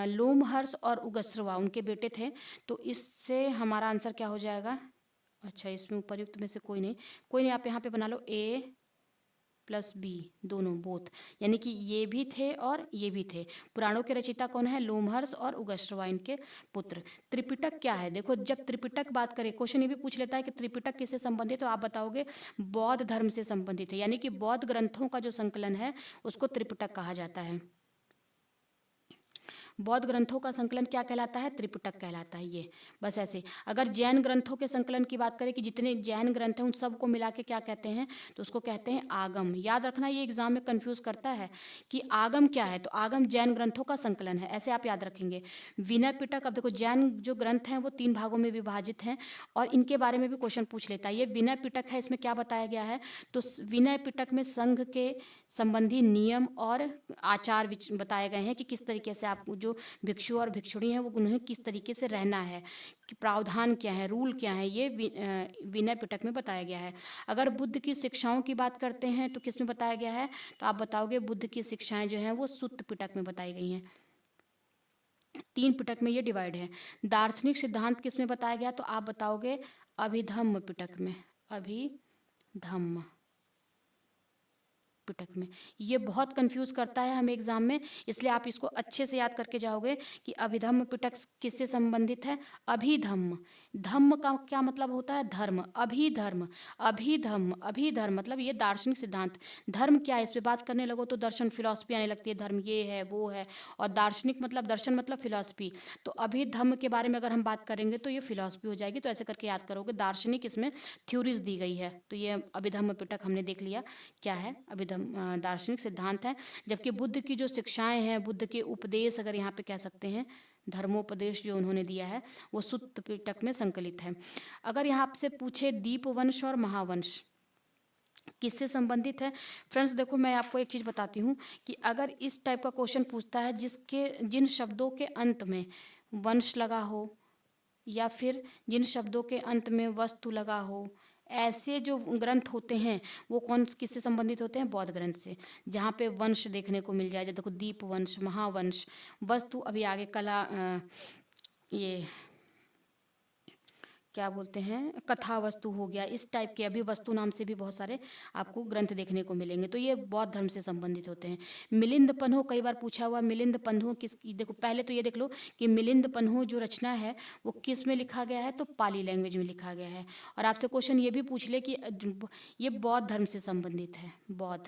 लोमहर्ष और उगस्रवा, उनके बेटे थे। तो इससे हमारा आंसर क्या हो जाएगा? अच्छा, इसमें उपर्युक्त में से कोई नहीं, आप यहाँ पे बना लो A+B, दोनों, बोथ, यानी कि ये भी थे और ये भी थे। पुराणों के रचयिता कौन है? लोमहर्ष और उगस्रवा, इनके पुत्र। त्रिपिटक क्या है? देखो, जब त्रिपिटक बात करें, क्वेश्चन ये भी पूछ लेता है कि त्रिपिटक किससे संबंधित, तो आप बताओगे बौद्ध धर्म से संबंधित है, यानी कि बौद्ध ग्रंथों का जो संकलन है उसको त्रिपिटक कहा जाता है। बौद्ध ग्रंथों का संकलन क्या कहलाता है? त्रिपिटक कहलाता है। ये बस ऐसे। अगर जैन ग्रंथों के संकलन की बात करें कि जितने जैन ग्रंथ हैं उन सबको मिला के क्या कहते हैं, तो उसको कहते हैं आगम। याद रखना, ये एग्जाम में कंफ्यूज करता है कि आगम क्या है, तो आगम जैन ग्रंथों का संकलन है, ऐसे आप याद रखेंगे। विनय पिटक, अब देखो जैन जो ग्रंथ हैं वो 3 भागों में विभाजित हैं और इनके बारे में भी क्वेश्चन पूछ लेता है। ये विनय पिटक है, इसमें क्या बताया गया है, तो विनय पिटक में संघ के संबंधी नियम और आचार बताए गए हैं कि किस तरीके से आप जो भिक्षु और भिक्षुणी हैं वो उन्हें किस तरीके से रहना है, कि प्रावधान क्या है, रूल क्या है, ये विनय पिटक में बताया गया है। अगर बुद्ध की शिक्षाओं की बात करते हैं तो किस में बताया गया है, तो आप बताओगे बुद्ध की शिक्षाएं जो हैं वो सुत्त पिटक में बताई गई हैं। 3 पिटक में ये डिवाइड है। दार्शनिक सिद्धांत किस में बताया गया, तो आप बताओगे अभिधम्म पिटक में, अभिधम्म। पिटक में। ये बहुत कंफ्यूज करता है हमें एग्जाम में, इसलिए आप इसको अच्छे से याद करके जाओगे कि अभिधम्म पिटक किससे संबंधित है। अभिधम्म, धम्म का क्या मतलब होता है, धर्म। अभिधर्म, अभिधम्म, अभिधर्म मतलब ये दार्शनिक सिद्धांत। धर्म क्या है, इस पे बात करने लगो तो दर्शन फिलॉसफी आने लगती है, धर्म ये है वो है, और दार्शनिक मतलब दर्शन मतलब फिलॉसफी। तो अभिधम्म के बारे में अगर हम बात करेंगे तो ये फिलॉसफी हो जाएगी। तो ऐसे करके याद करोगे, दार्शनिक इसमें थ्योरीज दी गई है। तो ये अभिधम्म पिटक हमने देख लिया क्या है, अभिधम्म दार्शनिक सिद्धांत है। जबकि बुद्ध की जो शिक्षाएं हैं, बुद्ध के उपदेश अगर यहाँ पे कह सकते हैं, धर्मोपदेश जो उन्होंने दिया है वो सुत्त पिटक में संकलित है। अगर यहाँ आपसे पूछे दीपवंश और महावंश किससे संबंधित है, फ्रेंड्स देखो मैं आपको एक चीज़ बताती हूँ कि अगर इस टाइप का क्वेश्चन पूछता है जिसके जिन शब्दों के अंत में वंश लगा हो, या फिर जिन शब्दों के अंत में वस्तु लगा हो, ऐसे जो ग्रंथ होते हैं वो कौन किससे संबंधित होते हैं, बौद्ध ग्रंथ से। जहाँ पे वंश देखने को मिल जाए, जैसे देखो दीप वंश, महावंश, वस्तु अभी आगे कला ये क्या बोलते हैं, कथा वस्तु हो गया, इस टाइप के अभी वस्तु नाम से भी बहुत सारे आपको ग्रंथ देखने को मिलेंगे। तो ये बौद्ध धर्म से संबंधित होते हैं। मिलिंद पन्हो कई बार पूछा हुआ, मिलिंद पन्हो किस, देखो पहले तो ये देख लो कि मिलिंद पन्हो जो रचना है वो किस में लिखा गया है, तो पाली लैंग्वेज में लिखा गया है। और आपसे क्वेश्चन ये भी पूछ ले कि ये बौद्ध धर्म से संबंधित है, बौद्ध,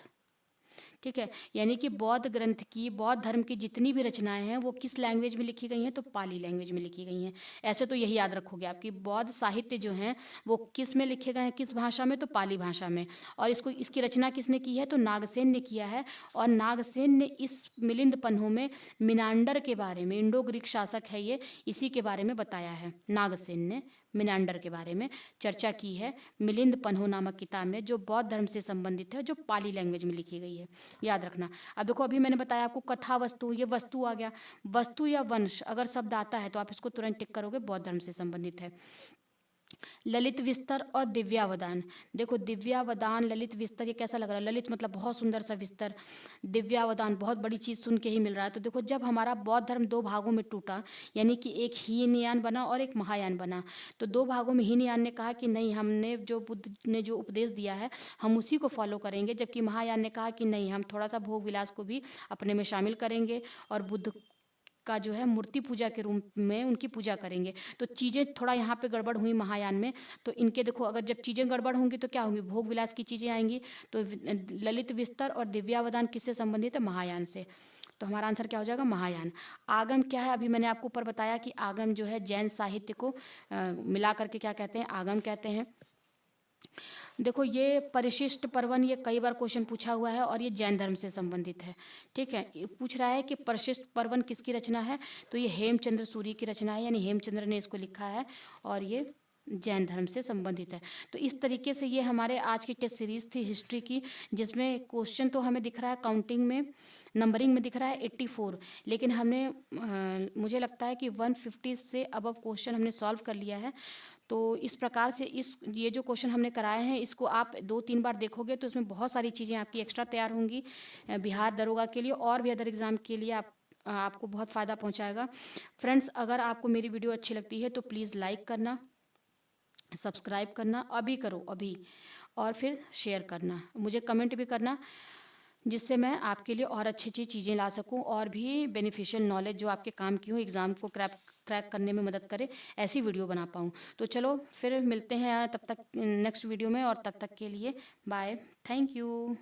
ठीक है। यानी कि बौद्ध ग्रंथ की, बौद्ध धर्म की जितनी भी रचनाएं हैं वो किस लैंग्वेज में लिखी गई हैं, तो पाली लैंग्वेज में लिखी गई हैं। ऐसे तो यही याद रखोगे आपकी बौद्ध साहित्य जो हैं वो किस में लिखे गए हैं, किस भाषा में, तो पाली भाषा में। और इसको, इसकी रचना किसने की है, तो नागसेन ने किया है। और नागसेन ने इस मिलिंद पन्हो में मिनांडर के बारे में, इंडो ग्रीक शासक है ये, इसी के बारे में बताया है। नागसेन ने मिनांडर के बारे में चर्चा की है मिलिंद पन्हो नामक किताब में, जो बौद्ध धर्म से संबंधित है, जो पाली लैंग्वेज में लिखी गई है, याद रखना। अब देखो अभी मैंने बताया आपको कथा वस्तु, ये वस्तु आ गया। वस्तु या वंश अगर शब्द आता है तो आप इसको तुरंत टिक करोगे, बौद्ध धर्म से संबंधित है। ललित विस्तर और दिव्यावदान, देखो दिव्यावदान, ललित विस्तर, ये कैसा लग रहा है, ललित मतलब बहुत सुंदर सा विस्तर, दिव्यावदान बहुत बड़ी चीज़ सुन के ही मिल रहा है। तो देखो जब हमारा बौद्ध धर्म दो भागों में टूटा, यानी कि एक हीनयान बना और एक महायान बना, तो दो भागों में हीनयान ने कहा कि नहीं, हमने जो बुद्ध ने जो उपदेश दिया है हम उसी को फॉलो करेंगे, जबकि महायान ने कहा कि नहीं, हम थोड़ा सा भोग विलास को भी अपने में शामिल करेंगे और बुद्ध का जो है मूर्ति पूजा के रूप में उनकी पूजा करेंगे। तो चीज़ें थोड़ा यहाँ पे गड़बड़ हुई महायान में। तो इनके देखो अगर जब चीज़ें गड़बड़ होंगी तो क्या होंगी, भोग विलास की चीज़ें आएंगी। तो ललित विस्तर और दिव्यावदान किससे संबंधित है, महायान से। तो हमारा आंसर क्या हो जाएगा, महायान। आगम क्या है, अभी मैंने आपको ऊपर बताया कि आगम जो है जैन साहित्य को मिला करके क्या कहते हैं, आगम कहते हैं। देखो ये परिशिष्ट पर्वन, ये कई बार क्वेश्चन पूछा हुआ है और ये जैन धर्म से संबंधित है, ठीक है। ये पूछ रहा है कि परिशिष्ट पर्वन किसकी रचना है, तो ये हेमचंद्र सूरी की रचना है, यानी हेमचंद्र ने इसको लिखा है और ये जैन धर्म से संबंधित है। तो इस तरीके से ये हमारे आज की टेस्ट सीरीज थी हिस्ट्री की, जिसमें क्वेश्चन तो हमें दिख रहा है काउंटिंग में, नंबरिंग में दिख रहा है 84, लेकिन हमने मुझे लगता है कि 150 से अबव क्वेश्चन हमने सॉल्व कर लिया है। तो इस प्रकार से ये जो क्वेश्चन हमने कराए हैं इसको आप 2-3 बार देखोगे तो इसमें बहुत सारी चीज़ें आपकी एक्स्ट्रा तैयार होंगी बिहार दरोगा के लिए और भी अदर एग्ज़ाम के लिए। आपको बहुत फ़ायदा पहुंचाएगा। फ्रेंड्स अगर आपको मेरी वीडियो अच्छी लगती है तो प्लीज़ लाइक करना, सब्सक्राइब करना, अभी करो अभी, और फिर शेयर करना, मुझे कमेंट भी करना, जिससे मैं आपके लिए और अच्छी अच्छी चीज़ें ला सकूं और भी बेनिफिशियल नॉलेज जो आपके काम की हो, एग्ज़ाम को क्रैक करने में मदद करे, ऐसी वीडियो बना पाऊँ। तो चलो फिर मिलते हैं तब तक नेक्स्ट वीडियो में, और तब तक के लिए बाय, थैंक यू।